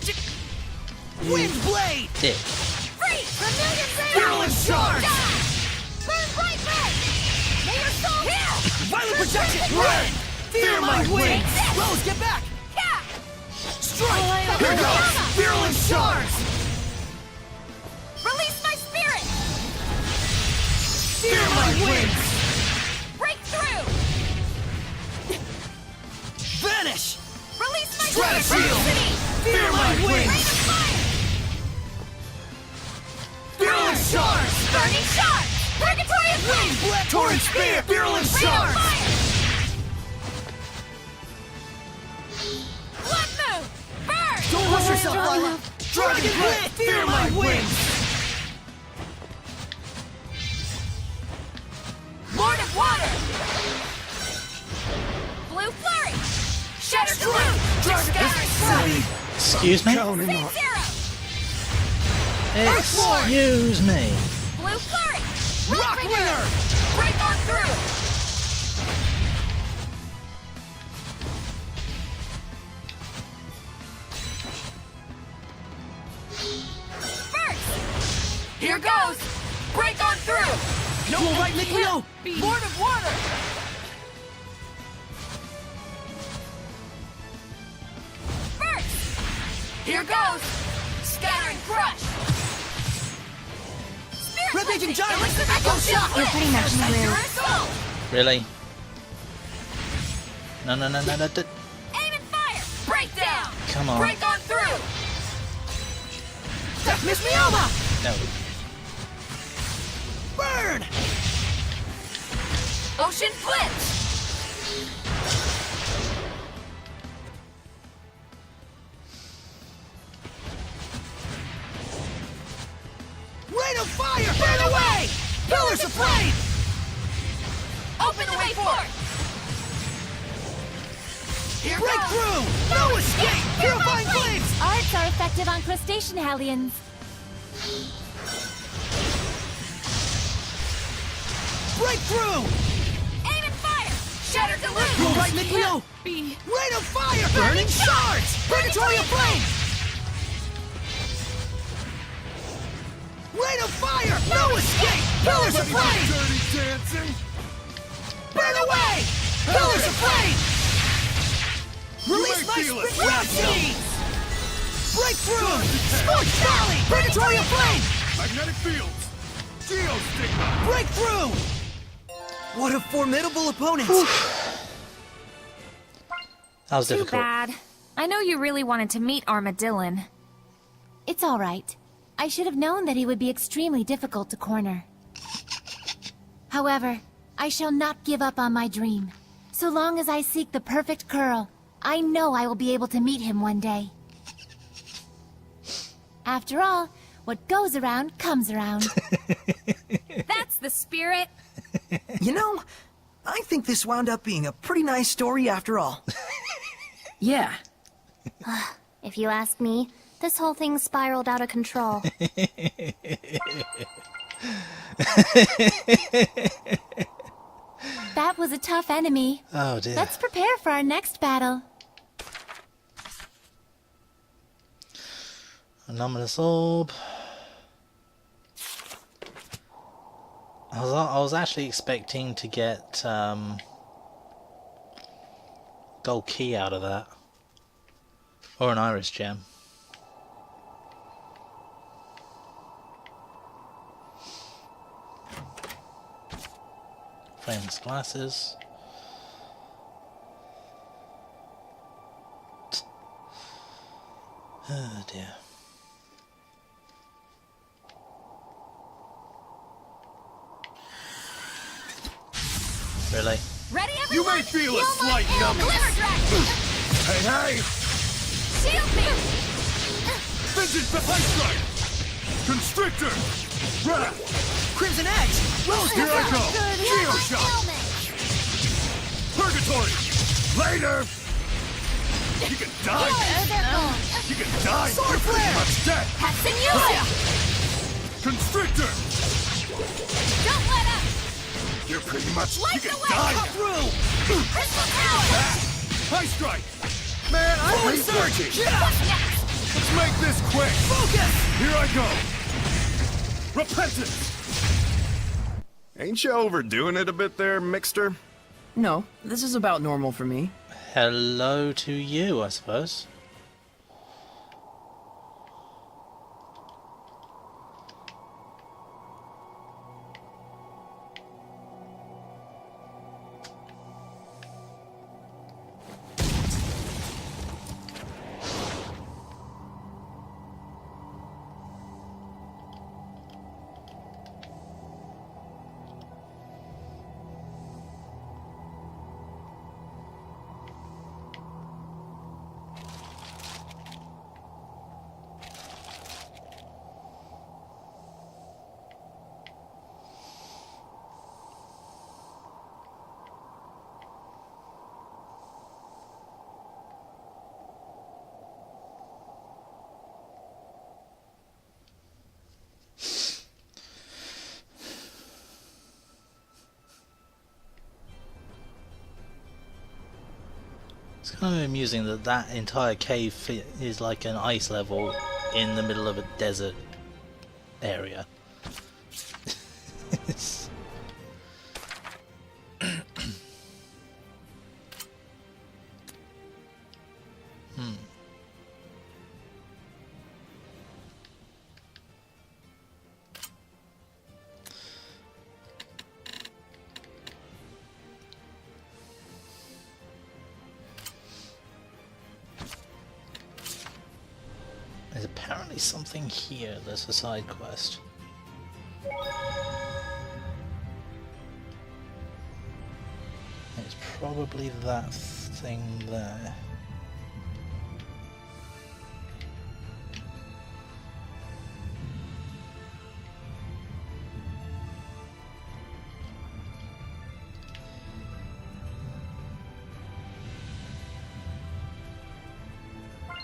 Wind blade!
Dick.
Free! Vermilion Rain!
Fearless charge.
Die! Burn bright red! May your soul heal!
Violent protection!
Red.
Fear my wings!
Take this!
Rose, get back!
Yeah!
Strike!
Here goes. Fearless charge.
Release my spirit!
Fear my wings!
Break through!
Vanish!
Release my
Stratosphere!
velocity!
Fear my
Rain
wings!
of fire!
Fearless charge.
Burning shot! Purgatory of
Wind
wind!
blade! Torrent spear!
Fearless
Rain of
charge.
fire! Blood moon! Burn!
Don't push yourself, Lila! Dragon blade! Fear my wings!
Lord of water! Blue flurry! Shattered the moon! Scattering strike!
Excuse me?
Counting
Fate
on.
zero!
Excuse me.
Blue flurry!
Rock Ringer!
Break on through! First! Here goes! Break on through!
No, right, Nikleo!
Lord of water! First! Here goes! Scattering crush! Spirit
Rampaging
Blessing!
Giant!
Elixir Echo Shot!
You're pretty much
Hashtag
new.
your assault!
Really? No.
Aim and fire! Break down!
Come on.
Break on through!
Miss Mioma!
No.
Burn!
Ocean Blitz!
Rain of fire! Burn away! Pillars of flame!
Open the way forward! Here
Break
goes!
through! No escape! Purifying flames!
Arts are effective on crustacean hellions.
Break through!
Aim and fire! Shatter the loop!
You're right, Nikleo! Rain of fire! Burning shards! Purgatory of flame! Rain of fire! No escape! Pillars of flame!
Dirty dancing.
Burn away! Pillars of flame! Release
may
my
feel it.
spirit rhapsody! Break through! Scorched Valley! Purgatory of flame!
Magnetic fields. Geostigma.
Break through! What a formidable opponent!
That was
Too
difficult.
bad. I know you really wanted to meet Armadillon. It's all right. I should have known that he would be extremely difficult to corner. However, I shall not give up on my dream. So long as I seek the perfect curl, I know I will be able to meet him one day. After all, what goes around comes around.
That's the spirit!
You know, I think this wound up being a pretty nice story after all.
Yeah.
If you ask me, This whole thing spiraled out of control.
That was a tough enemy.
Oh dear.
Let's prepare for our next battle.
Anomalous orb. I was actually expecting to get gold key out of that, or an iris gem. Frameless glasses. Oh dear. Really?
Ready, everyone?
You may feel a
my
slight
ill
numbness.
Glimmer Dragon!
Hey, hey!
Shield me!
Vision Ice Strike! Constrictor! Wrath!
Crimson Edge! Rose
Here I go! Geo
My
Shot!
ailment!
Purgatory! Later! You can die!
There they're gone!
You can die!
Sword
You're pretty
flare!
much dead!
Hats and Yulia!
Constrictor!
Don't let up!
You're pretty much...
Light
You
the
can
way!
die!
Cut
through!
Crystal Tower!
High Strike! Man, I'm researching!
What's next?
Let's make this quick!
Focus!
Here I go! Repentance!
Ain't you overdoing it a bit there, Mixter?
No, this is about normal for me.
Hello to you, I suppose. It's kind of amusing that that entire cave is like an ice level in the middle of a desert area. It's- There's apparently something here that's a side quest. It's probably that thing there.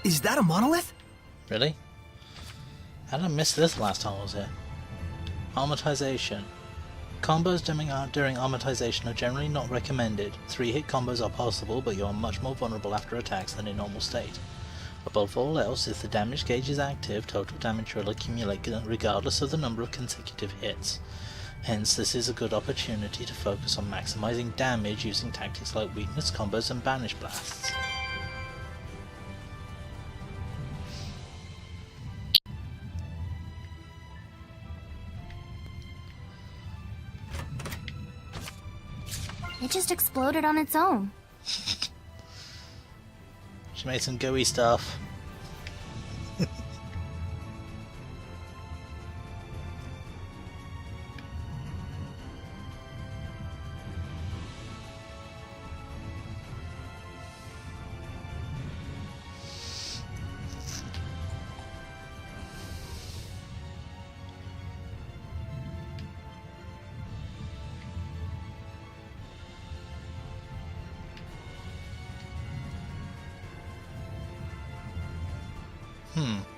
Is that a monolith?
Really? How did I miss this last time I was here? Armatization. Combos during armatization are generally not recommended. 3-hit combos are possible, but you are much more vulnerable after attacks than in normal state. Above all else, if the damage gauge is active, total damage will accumulate regardless of the number of consecutive hits. Hence, this is a good opportunity to focus on maximizing damage using tactics like weakness combos and banish blasts.
It just exploded on its own.
She made some gooey stuff.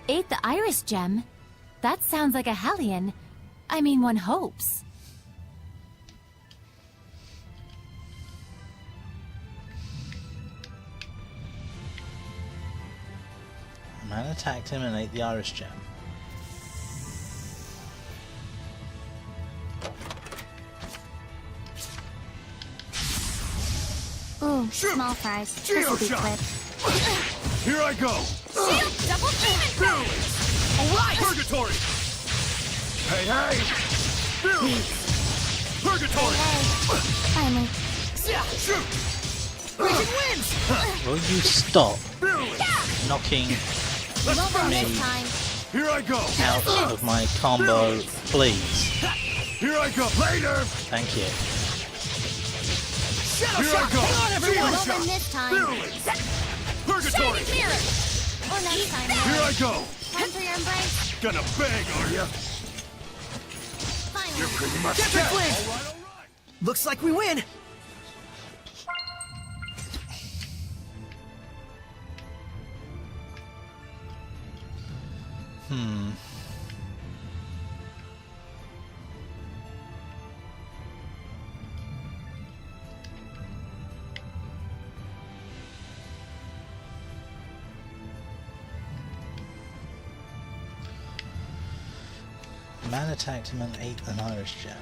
Ate the iris gem? That sounds like a Hellion. I mean, one hopes.
A man attacked him and ate the iris gem.
Ooh, small fries. This'll be quick.
Here I go!
Shield double demon
Fearless!
Alright!
Purgatory! Hey, hey! Fearless! Purgatory!
Finally.
Shoot!
Raging winds!
Will you stop
Fearless!
knocking
Won't win
me
this time.
Here I go!
out of my combo, please?
Here I go! Later!
Thank you.
Shadow
Here I
shot!
go!
Hang on, everyone!
Shield
Won't
shot!
win this time.
Fearless! Purgatory!
Shining mirror! Or next time.
Here I go!
Time for your embrace.
Gonna bang, are ya?
Finally.
You're pretty much
Get
dead!
the flint!
Alright.
Looks like we win.
A man attacked him and ate an iris gem.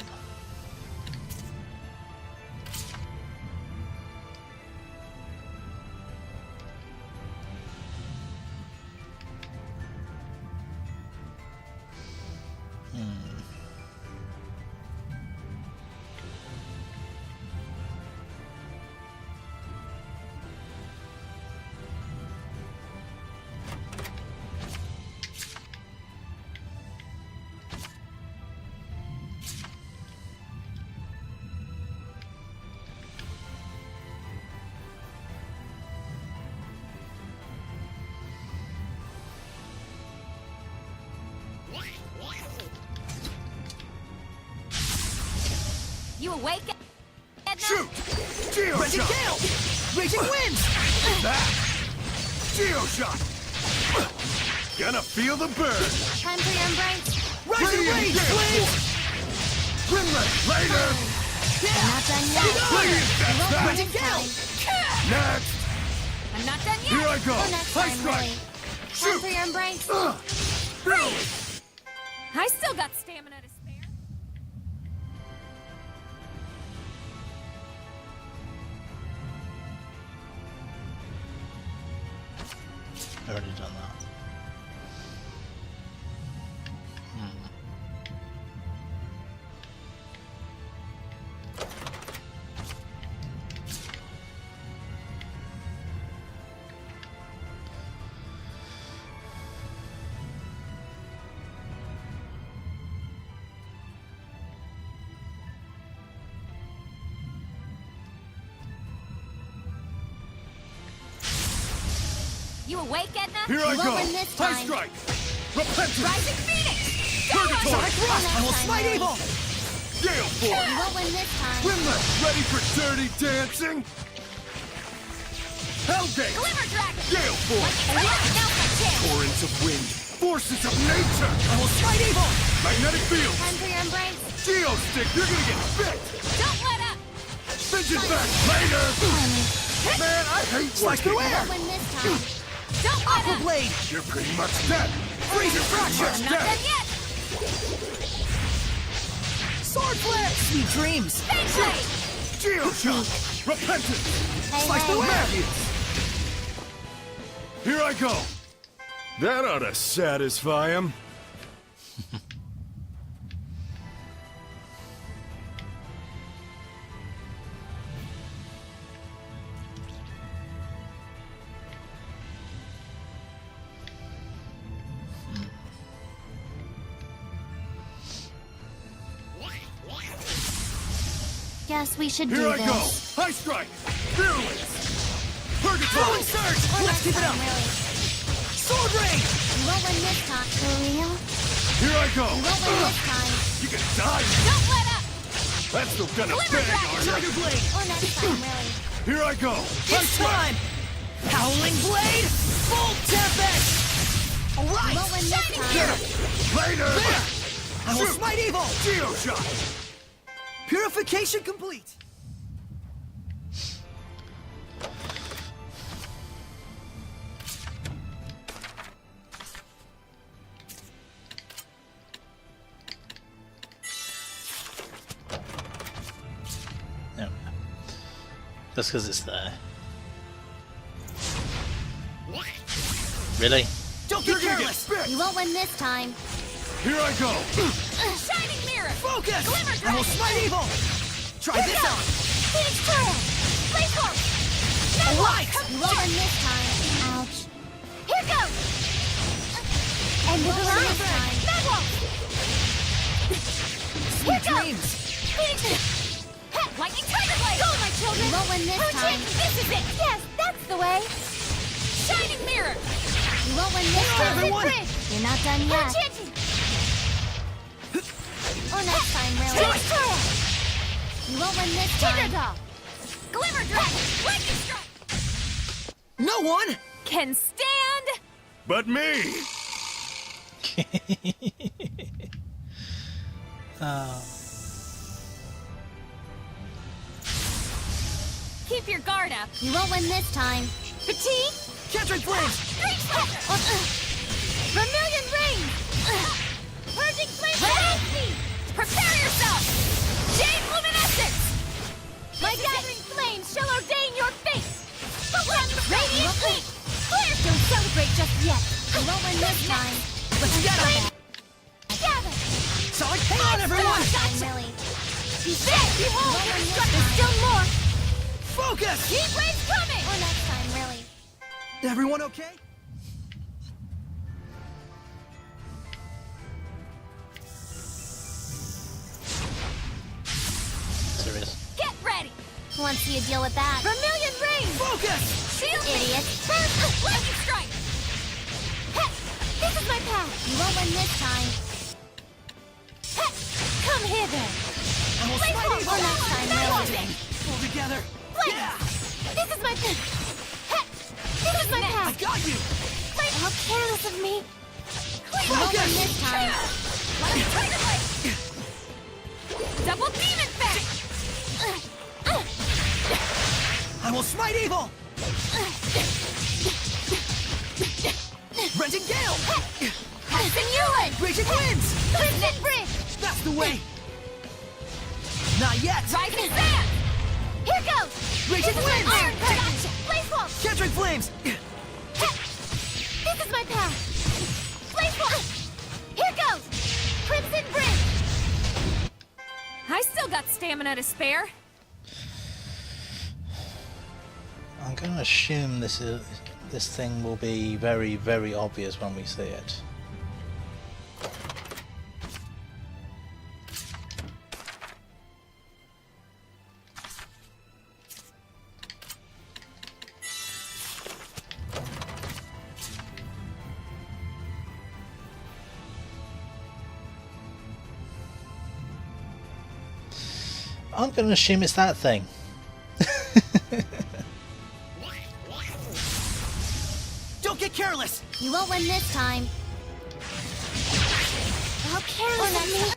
You awake, Edna?
Shoot! Geo
Raging
shot!
gale! Raging winds!
That! Geo shot! Gonna feel the burn!
Time for your embrace.
Rising
Radiant
rage,
gale
flames!
force! Grimlet! Later!
I'm not done yet.
Radiant that's that!
Raging gale!
Next!
I'm not done yet.
Here I go!
Or next
High
time,
strike!
really. Time
Shoot!
for your embrace.
Fearless!
I still got stamina to spare.
I've already done that.
You awake, Edna?
Here I
you
go!
won't win this
High
time.
strike! Repentance!
Rising Phoenix!
Purgatory!
Sonic Thrust!
I will smite evil!
Gale force!
You won't win this time.
Grimlet! Ready for dirty dancing? Hellgate!
Glimmer Dragon!
Gale force!
Now's my chance.
Torrents of wind! Forces of nature!
I will smite evil!
Magnetic field!
Time for your embrace.
Geo stick! You're gonna get bit!
Don't let up!
Fidget back! Later! Man, I hate
Slice
working.
through air!
Won't win this time. Don't let
Aqua
up!
blade!
You're pretty much dead!
Freezer fracture!
I'm not done yet.
Sword flare! Sweet dreams!
Fake blade!
Geo shot! Repentance!
Hey,
Slice
hey.
through air!
Here I go! That ought to satisfy him.
Guess we should
Here
do
I
this.
go! High strike! Fearless! Purgatory!
Throwing surge!
Or
Let's
next
keep it
time,
up!
really.
Sword rain!
You won't win this time.
For real?
Here I go!
You won't win this time.
You can die!
Don't let up!
That's no gonna
Glimmer
bang,
Dragon!
are ya?
Tiger blade!
Or next time, really.
Here I go! High
It's
strike!
time! Howling blade! Full tempest! right!
You won't win this time.
Get him! Later!
There! I will
Shoot!
smite evil!
Geo shot!
Purification complete!
No. Just because it's there. Really?
Don't
You're
get
gonna get
careless!
spit!
You won't win this time.
Here I go!
Shining mirror.
Focus!
Glimmer
I will
dragon.
smite evil! Try this out!
Phoenix trail. Blaze wall.
Alright!
You won't win this time. Ouch.
Here goes.
And the
Won't win
line.
this time. Mad wall.
Sweet
Here goes.
dreams!
Phoenix. Lightning tiger blade. Go, my children.
You won't win this
Her
time.
chance. This is it. Yes, that's the way. Shining mirror.
You won't win this time.
everyone.
You're not done
Her
yet.
chance.
Or next time, really.
Phoenix trail.
You won't win this
Tiger
time.
doll. Glimmer dragon. Lightning strike.
No one!
Can stand.
But me!
Keep your guard up.
You won't win this time.
Fatigue.
Catching flames!
Dream Slasher. Vermilion rain. Purging flame. Ready? Prepare yourself. Jade luminescence. My gathering flames shall ordain your fate. Radiant heat. Clear.
Don't celebrate just yet. You won't win this time.
Let's get him!
Gather.
Solid, hang on everyone!
Gotcha.
Really.
Be set. Behold your destruction. There's still more.
Focus!
Heat waves coming.
Or next time, really.
Everyone okay?
Serious.
Get ready.
Want to see you deal with that?
Vermilion rain.
Focus!
Shield me.
Idiot.
First, lightning strike. Heh, this is my path.
You won't win this time.
Heh, come hither.
I will
Blaze
smite
wall.
evil!
Or next time, really.
Pull together!
Blaze.
Yeah!
This is my path. Heh, this is my
I
path.
got you!
Blaze. How careless of me.
You won't win this time.
Lightning tiger blade. Double demon fang.
I will smite evil! Renting gale!
Passing Yuan.
Raging winds!
Crimson bridge.
That's the way! Not yet!
Rising sand. Here goes.
Raging winds!
Iron gotcha. Blaze wall.
Catching flames!
This is my path. Blaze wall. Here goes. Crimson bridge. I still got stamina to spare.
I'm going to assume this thing will be very, very obvious when we see it. I'm going to assume it's that thing.
Don't get careless!
You won't win this time.
How careless of me.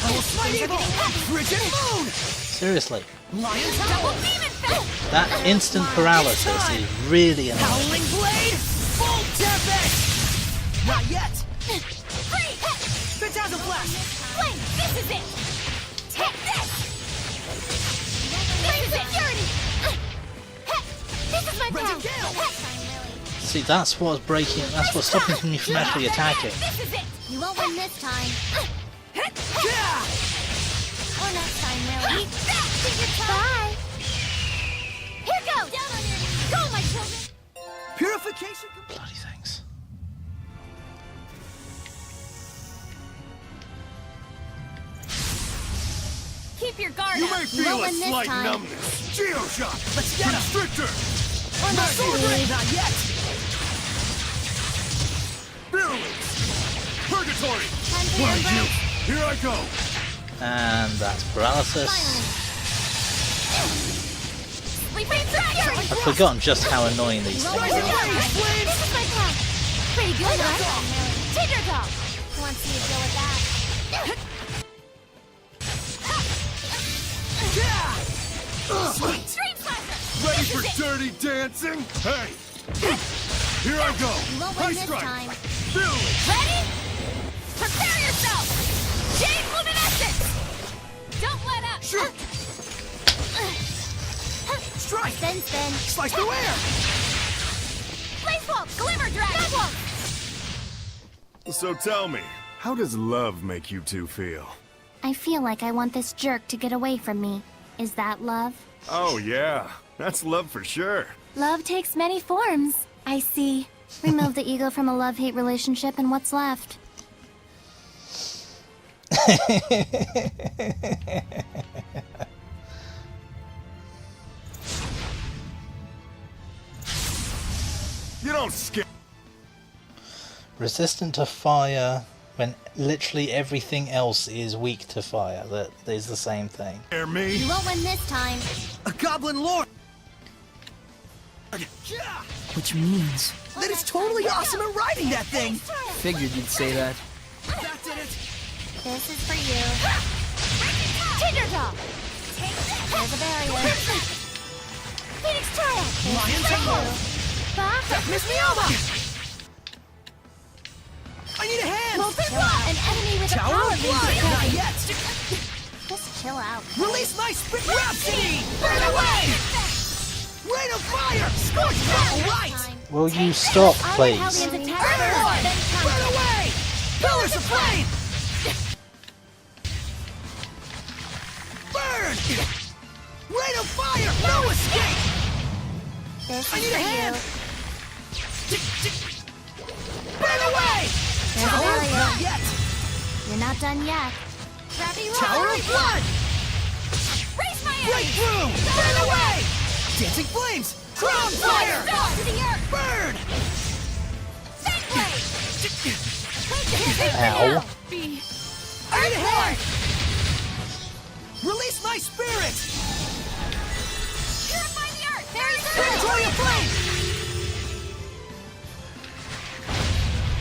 I will smite evil! Bridge and moon!
Seriously,
Lion's
Double
howl!
demon fang.
that instant paralysis is really annoying.
Howling blade! Full tempest! Not yet!
Free.
Phantasm flash!
Flame. This is it. Take this. Flame security. This is my
Renting
path.
gale!
See, that's what's breaking. That's what's stopping me from actually attacking.
This is it.
You won't win this time.
Yeah!
Or next time, really.
Eat that. Bye. Here goes. Down on your knees. Go, my children.
Purification complete!
Bloody things.
Keep your guard
You
up.
may
You
feel
won't
a
win this
slight
time.
numbness. Geo shot!
Let's get him!
Constrictor!
Or next time, really.
Not yet!
Virulence! Purgatory!
Time for your
Blind you!
break.
Here I go!
And that's paralysis.
Sleeping dragon.
I've forgotten just how annoying these things are.
This is my path. Pretty good, right? Tinder Dog. Want to see you deal with that? Stream Slasher.
Ready
This
for
is it.
dirty dancing? Hey! Here I go!
You won't win
High
this
strike!
time.
Feel it!
Ready? Prepare yourself. Jade Luminescence. Don't let up.
Shoot!
Strike!
Spin.
Slice through air!
Blaze Wall. Glimmer Dragon.
So tell me, how does love make you two feel?
I feel like I want this jerk to get away from me. Is that love?
Oh yeah, that's love for sure.
Love takes many forms. I see. Remove the ego from a love-hate relationship and what's left?
You don't scare
Resistant to fire when literally everything else is weak to fire. That is the same thing.
me.
You won't win this time.
A goblin lord!
Which means...
That is totally awesome at riding that thing!
Figured you'd say that.
That did it!
This is for you.
Tinder Dog. Take this.
There's a barrier.
Phoenix Triad.
Lion Temple! Miss Mioma! I need a hand!
An enemy with
Tower
a power
of Blood!
beam.
Not yet!
Just chill out.
Release my spit Rhapsody! Burn away! Rain of fire! Scorch! Right!
Will you stop, please?
Hellions attack
Burn!
first.
Burn away! Pillars of flame! Burn! Rain of fire! No escape!
This
I
is
need a
for
hand!
you.
Burn away!
There's a
Tower of
barrier.
Blood yet!
You're not done yet.
Tower of Blood!
Raise my
Break
enemy.
through! Burn away! Dancing flames! Crown fire!
Fall to the earth.
Burn!
Fang Blade.
Ow.
Earthborn! Release my spirit!
Purify the earth. There is
Territory of flame!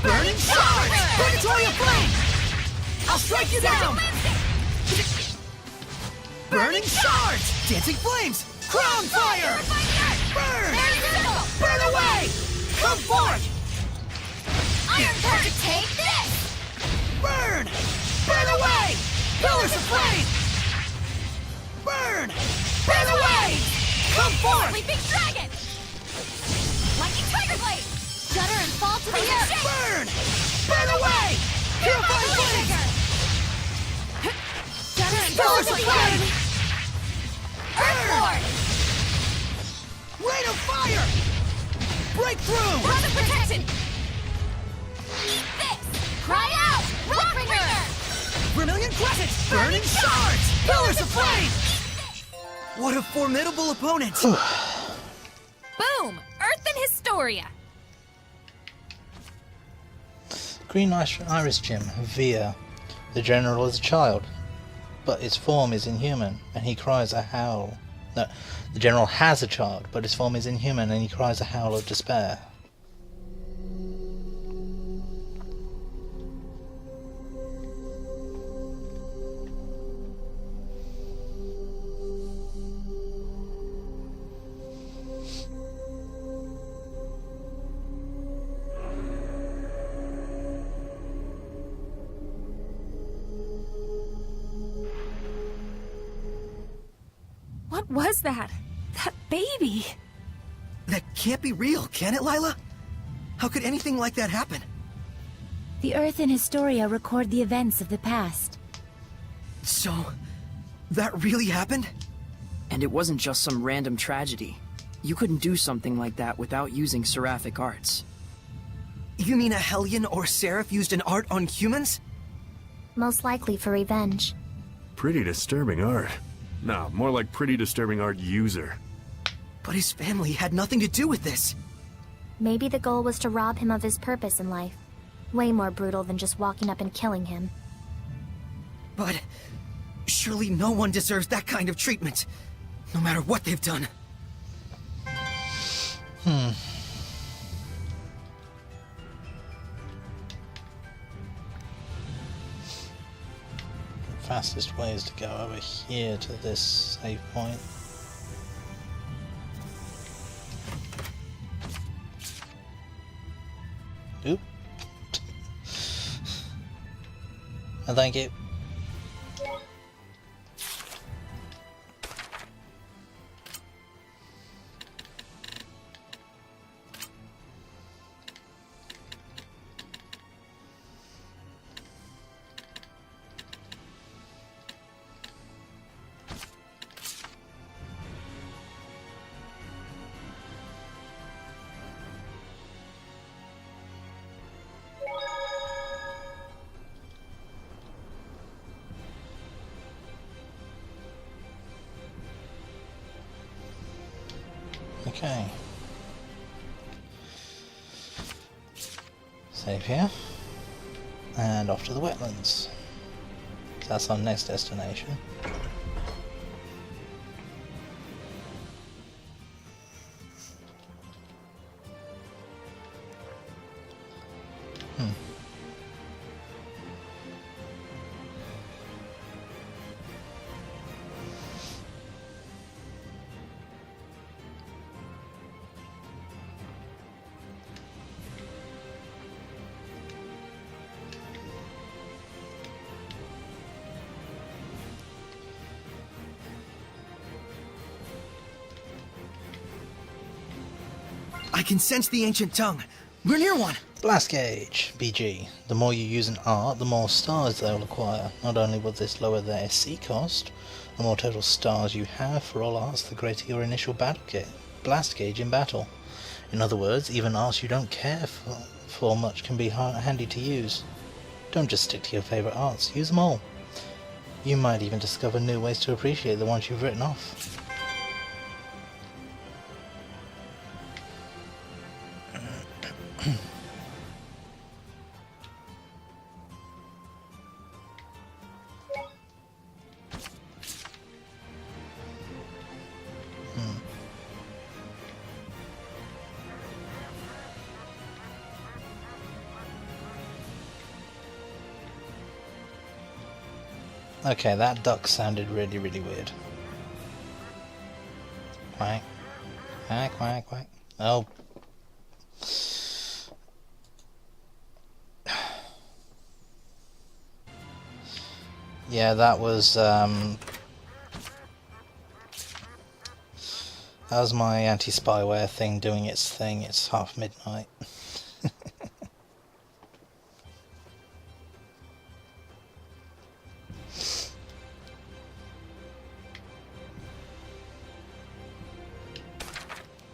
Burning shards! Territory of flame! I'll strike you down! Burning shards! Dancing flames! Crown fire! Burn! Burn away! Come forth!
Iron Curtain. Take this.
Burn! Burn away! Pillars of flame! Burn! Burn away! Come forth!
Sleeping Dragon. Lightning Tiger Blade. Gutter and fall to the earth.
Burn! Burn away! Purify flames!
Gutter and fall
Pillars
to
of
the
flame!
earth.
Burn! Rain of fire! Breakthrough!
Run of protection. Eat this. Cry out. Rockbringer.
Vermilion Crescent! Burning shards! Pillars of flame! What a formidable opponent!
Boom. Earth and Historia.
Green Iris Gym, Via. The general is a child, but its form is inhuman, and he cries a howl. No, the general has a child, but his form is inhuman, and he cries a howl of despair.
What was that? That baby.
That can't be real, can it, Lila? How could anything like that happen?
The Earth and Historia record the events of the past.
So, that really happened?
And it wasn't just some random tragedy. You couldn't do something like that without using seraphic arts.
You mean a Hellion or Seraph used an art on humans?
Most likely for revenge.
Pretty disturbing art. No, more like pretty disturbing art user.
But his family had nothing to do with this.
Maybe the goal was to rob him of his purpose in life. Way more brutal than just walking up and killing him.
But surely no one deserves that kind of treatment, no matter what they've done.
Fastest way is to go over here to this save point. Oop. And thank you. Okay. Save here. And off to the wetlands. That's our next destination.
I can sense the ancient tongue. We're near one.
Blast gauge, BG. The more you use an art, the more stars they'll acquire. Not only will this lower their SC cost, the more total stars you have for all arts, the greater your initial blast gauge in battle. In other words, even arts you don't care for much can be handy to use. Don't just stick to your favourite arts, use them all. You might even discover new ways to appreciate the ones you've written off. Okay, that duck sounded really, really weird. Quack. Quack, quack, quack. Oh. Yeah, that was my anti-spyware thing doing its thing. It's half midnight.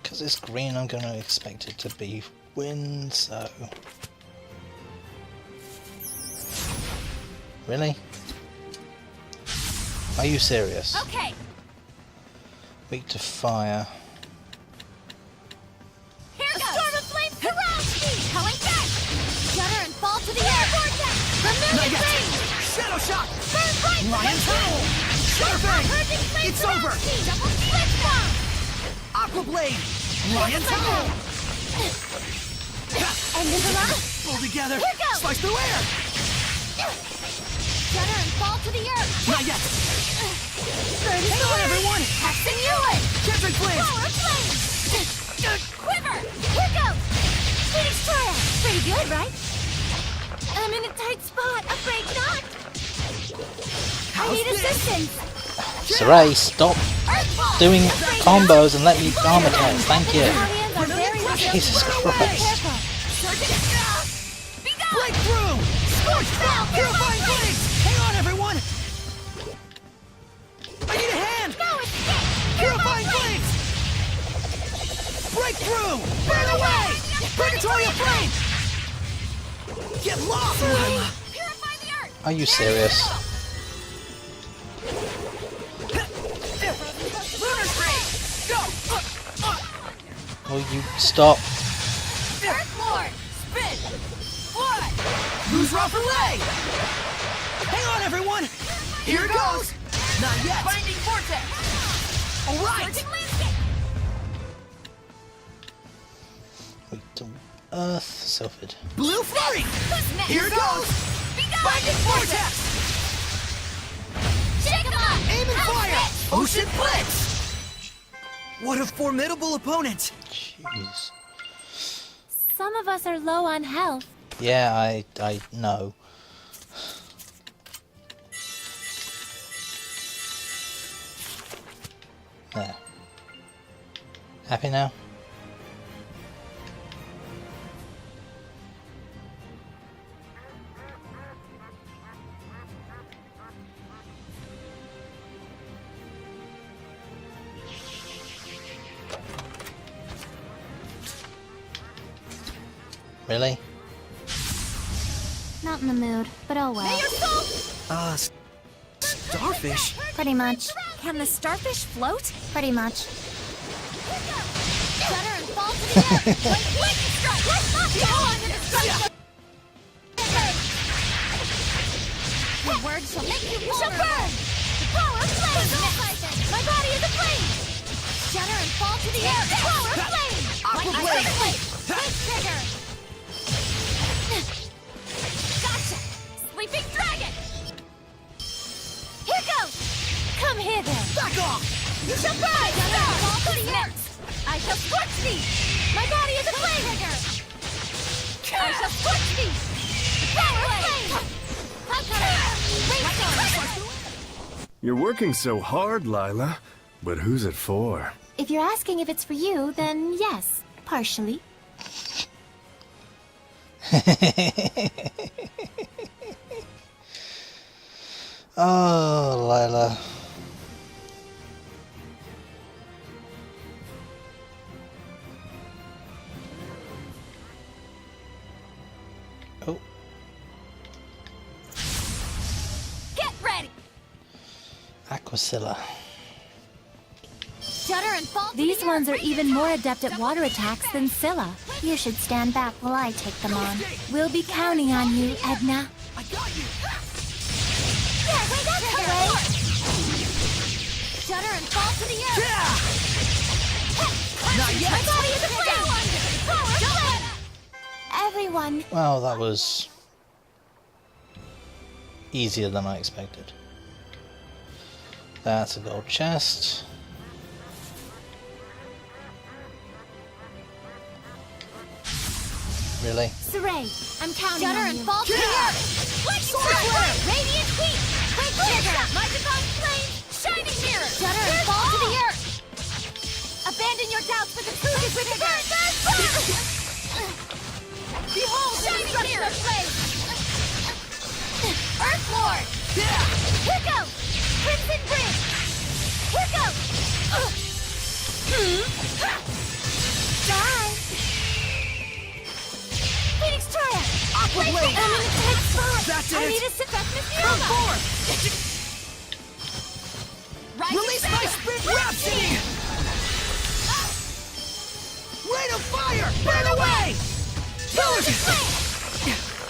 Because it's green, I'm going to expect it to be wind, so... Really? Are you serious?
Okay.
Weak to fire.
Here goes. A storm of flames surrounds me. Calling back. Shudder and fall to the air vortex. Familiar thing.
Shadow shot.
Burn bright.
Lion tail. Sharping.
Purging flames
It's
surrounds
over.
me. Double split bomb.
Aqua blade. Lion tail.
And Nicola.
Pull together.
Here goes.
Slice through air.
Shudder and fall to the earth.
Not yet.
Burning
Hang on, everyone.
Casting you in.
Catching flames.
Power flames. Quiver. Here goes. Phoenix Trial. Pretty good, right? I'm in a tight spot. Afraid not. I need assistance.
Saray, stop
Earthfall.
doing combos and let me armor test. Thank you.
Italians are very resilient.
Jesus Christ.
Careful.
Be gone.
Breakthrough. Scorch down. Purifying flames. Hang on, everyone. I need a hand.
No escape.
Purifying flames. Breakthrough. Burn away. Purgatory of flame. Get lost, Lila.
Purify the earth.
Are you serious?
Lunar Stream. Go.
Will you stop?
Earth Lord. Spin. Fly.
Lose rough relay. Hang on, everyone. Here it goes. Not yet.
Binding vortex.
All right.
Surging landscape.
Earth, Sylphid.
Blue Flurry! Here goes! Binding Vortex!
Shake 'em up!
Aim and fire! Ocean Blitz! What a formidable opponent!
Jeez.
Some of us are low on health.
Yeah, I know. There. Happy now? Really?
Not in the mood, but oh well.
Starfish?
Pretty much.
Can the starfish float?
Pretty much.
Stutter and fall to the earth! Lightning strike! Go under the strike! Your words shall make you shall burn! The power of flame! My body is a flame! Stutter and fall to the earth! The power of flame!
Aqua
I
Blade!
circulate! Quick trigger! Gotcha! Sleeping dragon! Here goes! Come hither!
Back off!
You shall burn! Fall to the earth! I shall scorch thee! My body is a flame trigger! I shall scorch thee!
You're working so hard, Lila. But who's it for?
If you're asking if it's for you, then yes, partially.
Oh, Lila. Oh.
Get ready!
Aquasilla.
Shudder and fall to
These
the
ones
earth.
are even more adept at water attacks than Scylla.
You should stand back while I take them on.
We'll be counting on you, Edna.
I got you!
Yeah, wait, that's right. Shudder and fall to the earth.
Not yet!
My body is a flame! Power flame!
Everyone,
Well, that was easier than I expected. That's a gold chest. Really?
Saray, I'm counting
Shudder
on
and
you.
fall to the earth. Lightning strike! Radiant heat! Quick trigger! My divine flame! Shining mirror! Shudder and fall to the earth. Abandon your doubts for the truth is with the earth. Behold, shining mirror flame! Earth Lord! Here goes! Crimson Bridge! Here goes! Die! Phoenix Triumph!
Aqua Blade!
I'm in a tight spot!
That's
I
it.
need a Sephethus
Come forward!
Rising
Release my
Feather!
spin rhapsody! Rain of fire! Burn away!
Pillaging flame!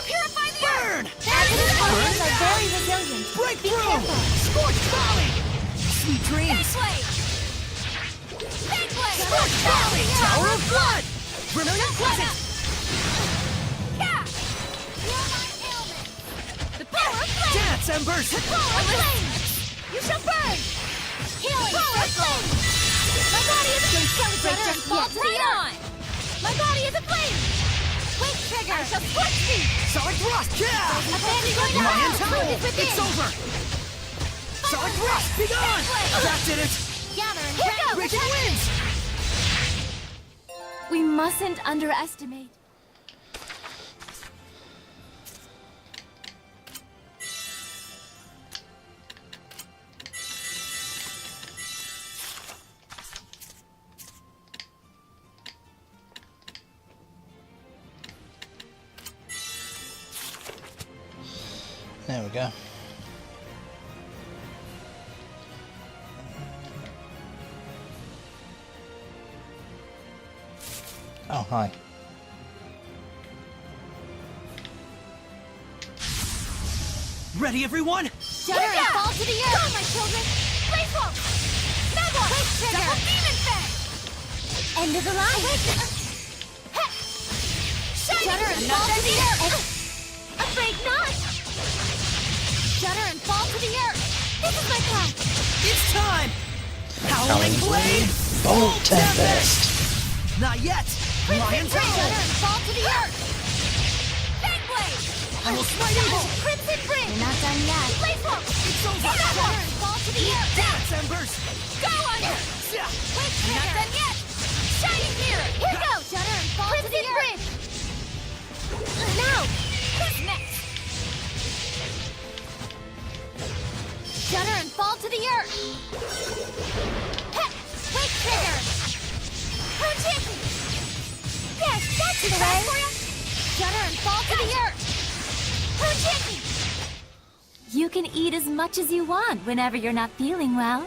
Purify the
Burn!
earth!
Potions are very resilient.
Breakthrough! Scorched Valley! Sweet dreams!
Blade! Blade!
Scorched Valley! Tower of Blood! Vermilion Crescent!
Yeah! Heal my ailment! The power of flame!
Dance, Embers!
The power of flame! You shall burn! Healing! The power of flame! My body is a flame! Celebrate just fall to the earth! My body is a flame! Quick trigger! I shall scorch thee!
Solid Thrust! Yeah!
Abandon your
Lion
doubts!
Tower!
Truth is within!
It's over! Solid Thrust! Be gone! That did it!
Gather and grab!
Raging Winds!
We mustn't underestimate.
There we go. Oh, hi.
Ready, everyone?
Shudder and fall to the earth! Go, my children! Blaze Wolf! Magwalk! Quick trigger! Double Demon Fang!
End of the line.
Shudder and fall to the earth! Afraid not! Shudder and fall to the earth! This is my path!
It's time!
Howling Blade, Bolt Tempest.
Not yet! Lion
Shudder
Tail!
and fall to the earth! Fang Blade!
I will smite evil!
Crimson Bridge!
You're not done yet.
Blaze Wall!
It's over!
Shudder and fall to the earth!
Dance Embers!
Go under! Quick Trigger! Not done yet! Shining Mirror! Here goes! Shudder and fall to the earth! Bridge! Now! Who's next? Shudder and fall to the earth! Quick Trigger! Projecting! Yes, that's the way! Shudder and fall to the earth! Projecting!
You can eat as much as you want whenever you're not feeling well.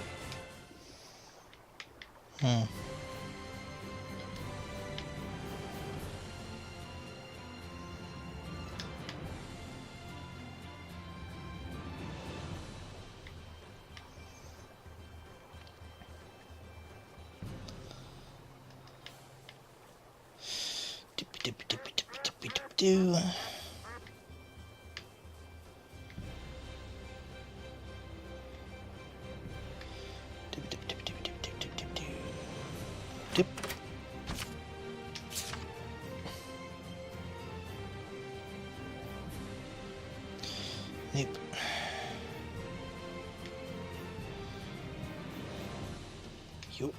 Do. Dip. Nope. Yup.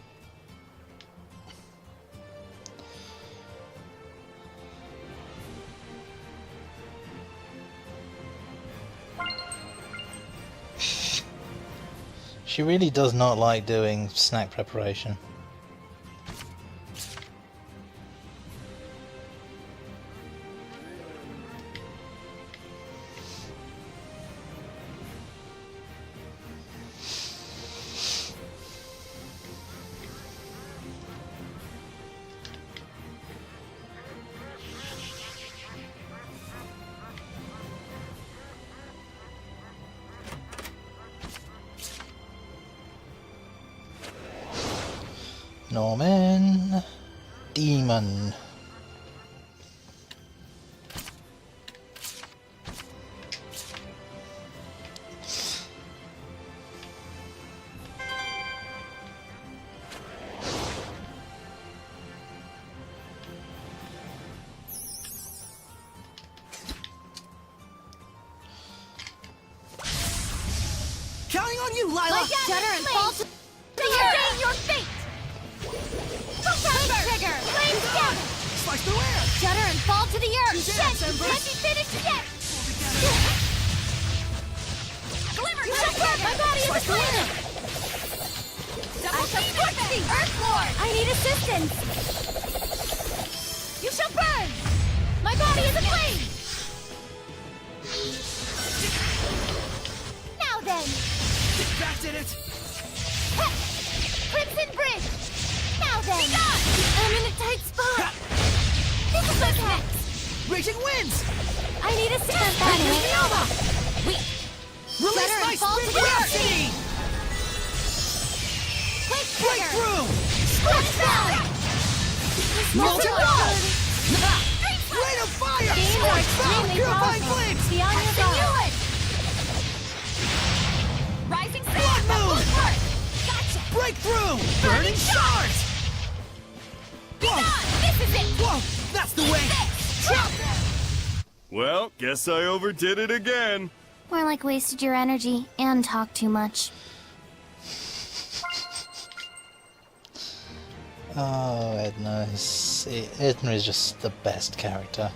She really does not like doing snack preparation. Norman. Demon.
Counting on you, Lila!
Shudder and fall to the earth! Your fate! Quick Trigger! Flames down!
Slice through air!
Shudder and fall to the earth!
Use
Shit!
axe,
You
Embers.
can't be finished yet! Glimmer! You shall burn! My body is
Slice through
aflame!
air!
I shall scorch thee! Earth Lord! I need assistance! You shall burn! My body is aflame! Now then!
That did it!
Crimson Bridge! Now then! I'm in a tight spot! This is my path!
Raging winds!
I need assistance!
Nova!
Weak!
Release
Shudder
my
and fall to
spin
the earth!
velocity!
Quick Trigger!
Breakthrough!
Scorch Valley!
Molten wall! Rain of fire!
Games are
Scorch Valve!
extremely
Purifying
powerful.
flames!
Beyond your
Casting
thoughts.
you it!
Rising
Blood
Sand!
moon!
Gotcha!
Breakthrough! Burning shards! Whoa!
This is it!
Whoa! That's the way! Drop!
Well, guess I overdid it again.
More like wasted your energy and talked too much.
Oh, Edna is just the best character.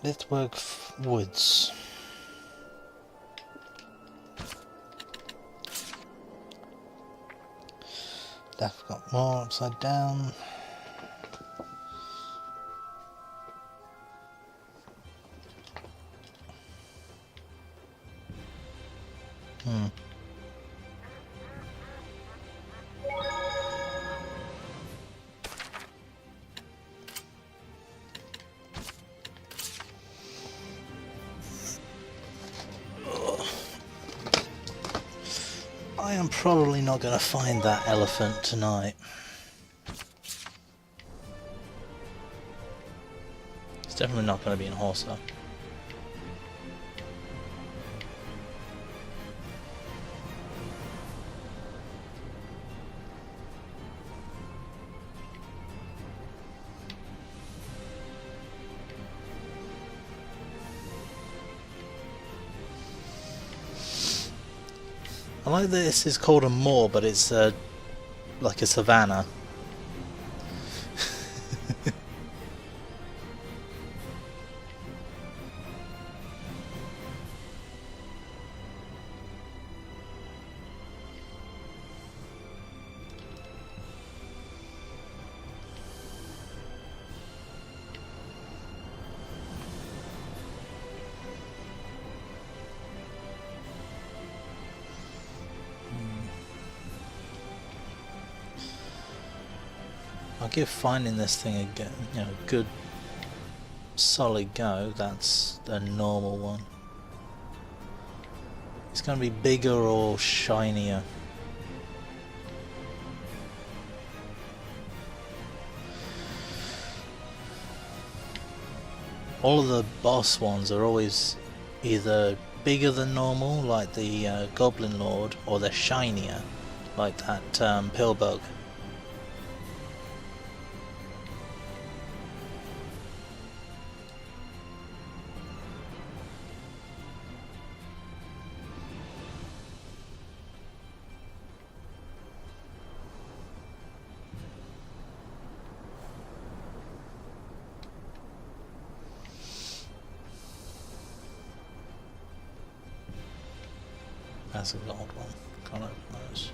Lithwork Woods. I've got more upside down. I am probably not going to find that elephant tonight. It's definitely not going to be in Horsa. I like that this is called a moor, but it's like a savannah. I'll give finding this thing a good solid go. That's a normal one. It's going to be bigger or shinier. All of the boss ones are always either bigger than normal, like the Goblin Lord, or they're shinier, like that Pillbug. That's a gold one. Can't open those.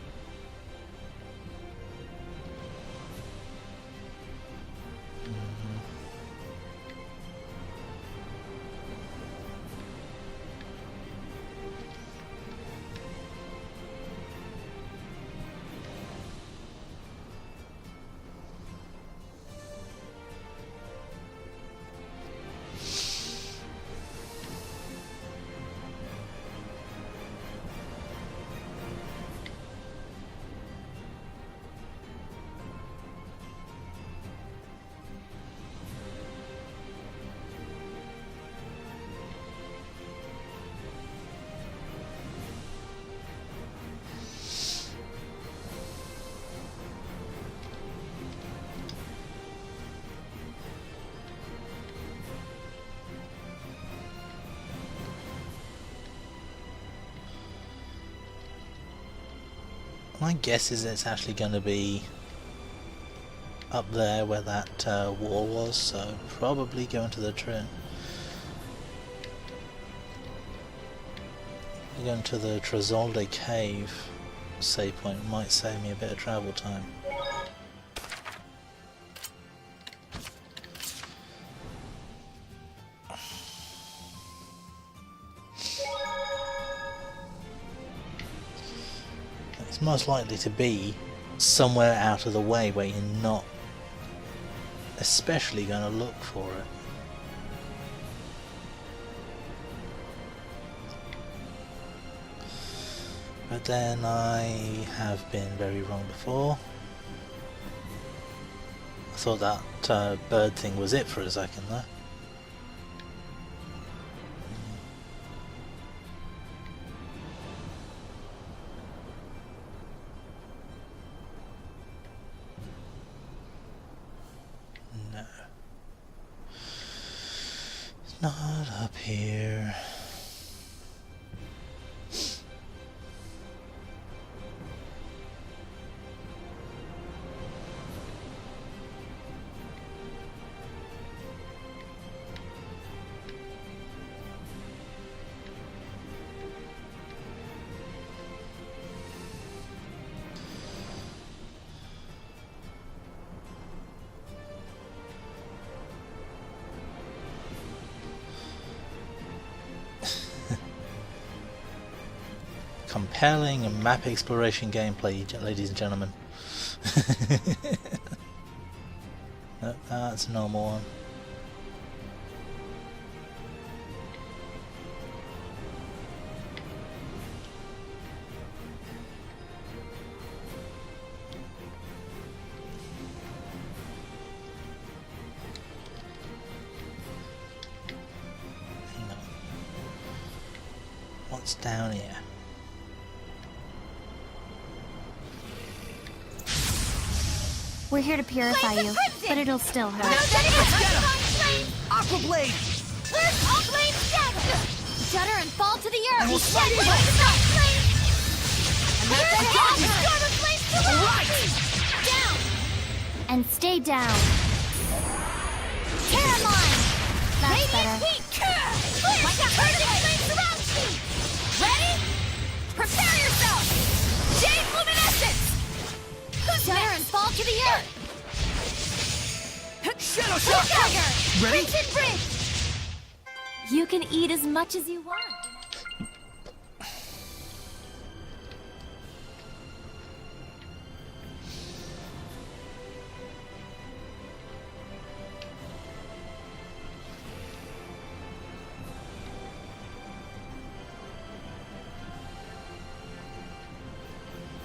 My guess is it's actually going to be up there where that wall was, so probably going to the going to the Trizolde cave save point might save me a bit of travel time. It's most likely to be somewhere out of the way where you're not especially going to look for it. But then I have been very wrong before. I thought that bird thing was it for a second there. No. It's not up here. compelling map exploration gameplay, ladies and gentlemen. No, that's a normal one. Hang on. What's down here?
We're here to purify you, but it'll still hurt.
Aqua Blade!
Where's all flames dead? Shudder and fall to the earth.
And we'll
He's
slide
dead.
in.
Where's all flames?
And
Where's
that's
the
it!
storm of flames surrounds
Right.
me? Down.
And stay down.
Terramine.
That's
Radiant
better.
heat. Clear. My turning flame surrounds me. Ready? Prepare yourself. Jade luminescence. Shudder and fall to the earth.
Shadow Shot!
Trigger.
Ready?
Crimson Bridge.
You can eat as much as you want.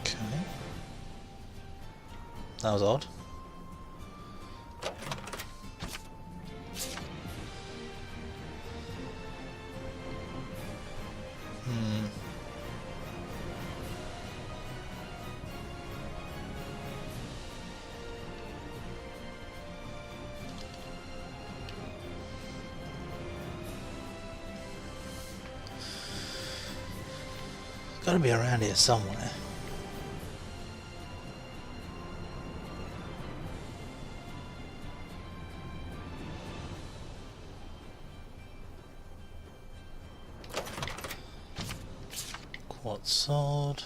Okay. That was odd. Gotta be around here somewhere. Quartz sword.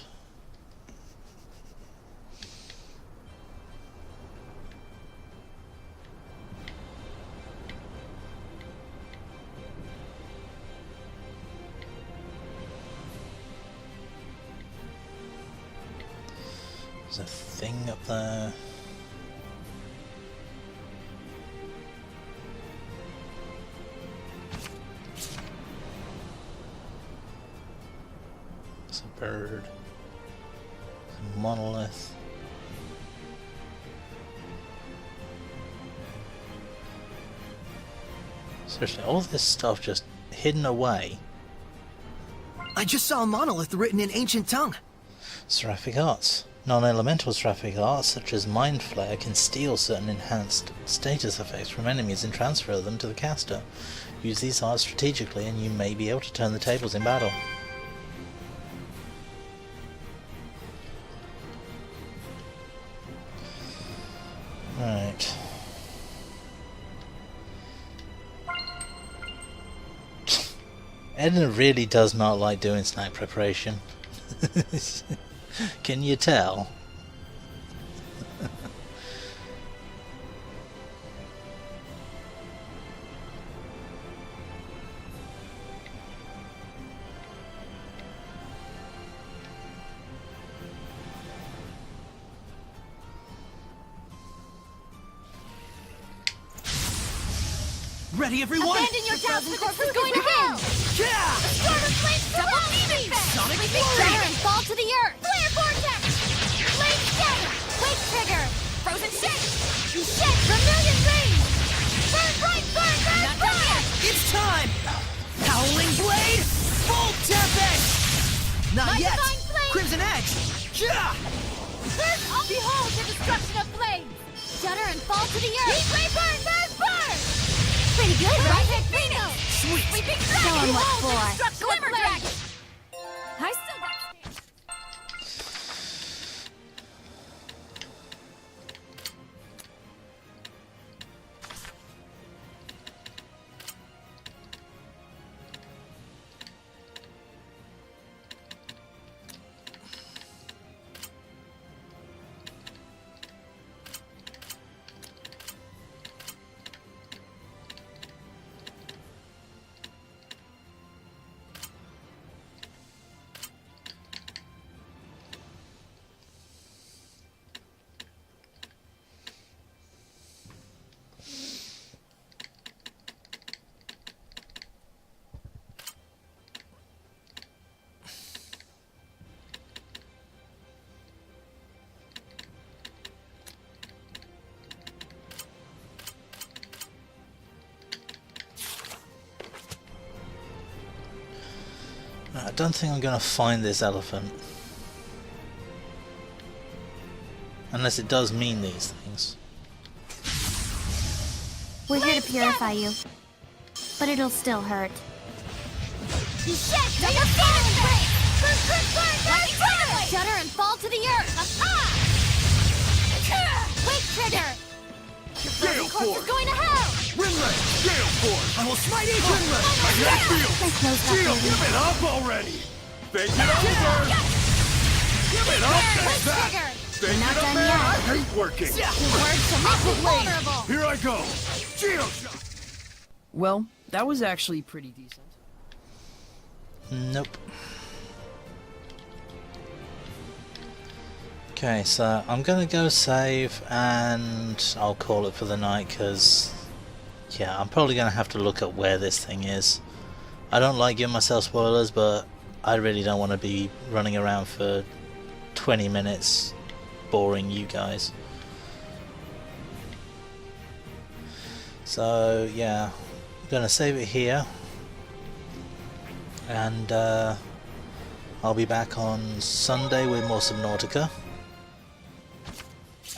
There's a thing up there. It's a bird. It's a monolith. Seriously, all this stuff just hidden away.
I just saw a monolith written in ancient tongue.
Seraphic arts. Non-elemental seraphic arts such as Mind Flare can steal certain enhanced status effects from enemies and transfer them to the caster. Use these arts strategically and you may be able to turn the tables in battle. Right. Edna really does not like doing snack preparation. Can you tell?
Ready, everyone?
Abandon your doubts. The corpse is going to hell.
Yeah!
Storm of flames double beaming.
Sonic
Sweeping
Flurry.
trigger and fall to the earth. Flare vortex. Flame scatter. Wake trigger. Frozen shake. Shake. Vermilion rain. Burn bright. Burn. Burn. Burn.
It's time! Howling Blade! Full Tempest! Not
My
yet!
divine flame.
Crimson Edge! Yeah!
Burn. Behold the destruction of flames. Shudder and fall to the earth. Heat ray. Burn. Burn. Burn. Pretty good, right? Phoenix.
Sweet!
Sweeping
Show
dragon.
'em what
Behold the
for.
destruction of flames. I still got space.
don't think I'm going to find this elephant. Unless it does mean these things.
We're here to purify you. But it'll still hurt.
Shudder and fall to the earth! Aha! Wake trigger! Your frozen corpse is going to hell!
Windless! Gale Force! I will smite each Windless! I
My
can't feel!
clothes got
Gale,
dirty.
give it up already! Think it over! Give it up, that's that!
Trigger!
Think
not
it up,
done
man!
yet.
I hate working!
Your words shall make you vulnerable!
Here I go! Geo shot!
Well, that was actually pretty decent.
Nope. Okay, so I'm gonna go save and I'll call it for the night because, yeah, I'm probably gonna have to look at where this thing is. I don't like giving myself spoilers, but I really don't want to be running around for 20 minutes boring you guys. So, yeah, I'm gonna save it here. And I'll be back on Sunday with more Subnautica,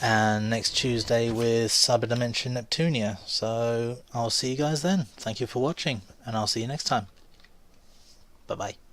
and next Tuesday with Cyberdimension Neptunia. So I'll see you guys then. Thank you for watching, and I'll see you next time. Bye bye.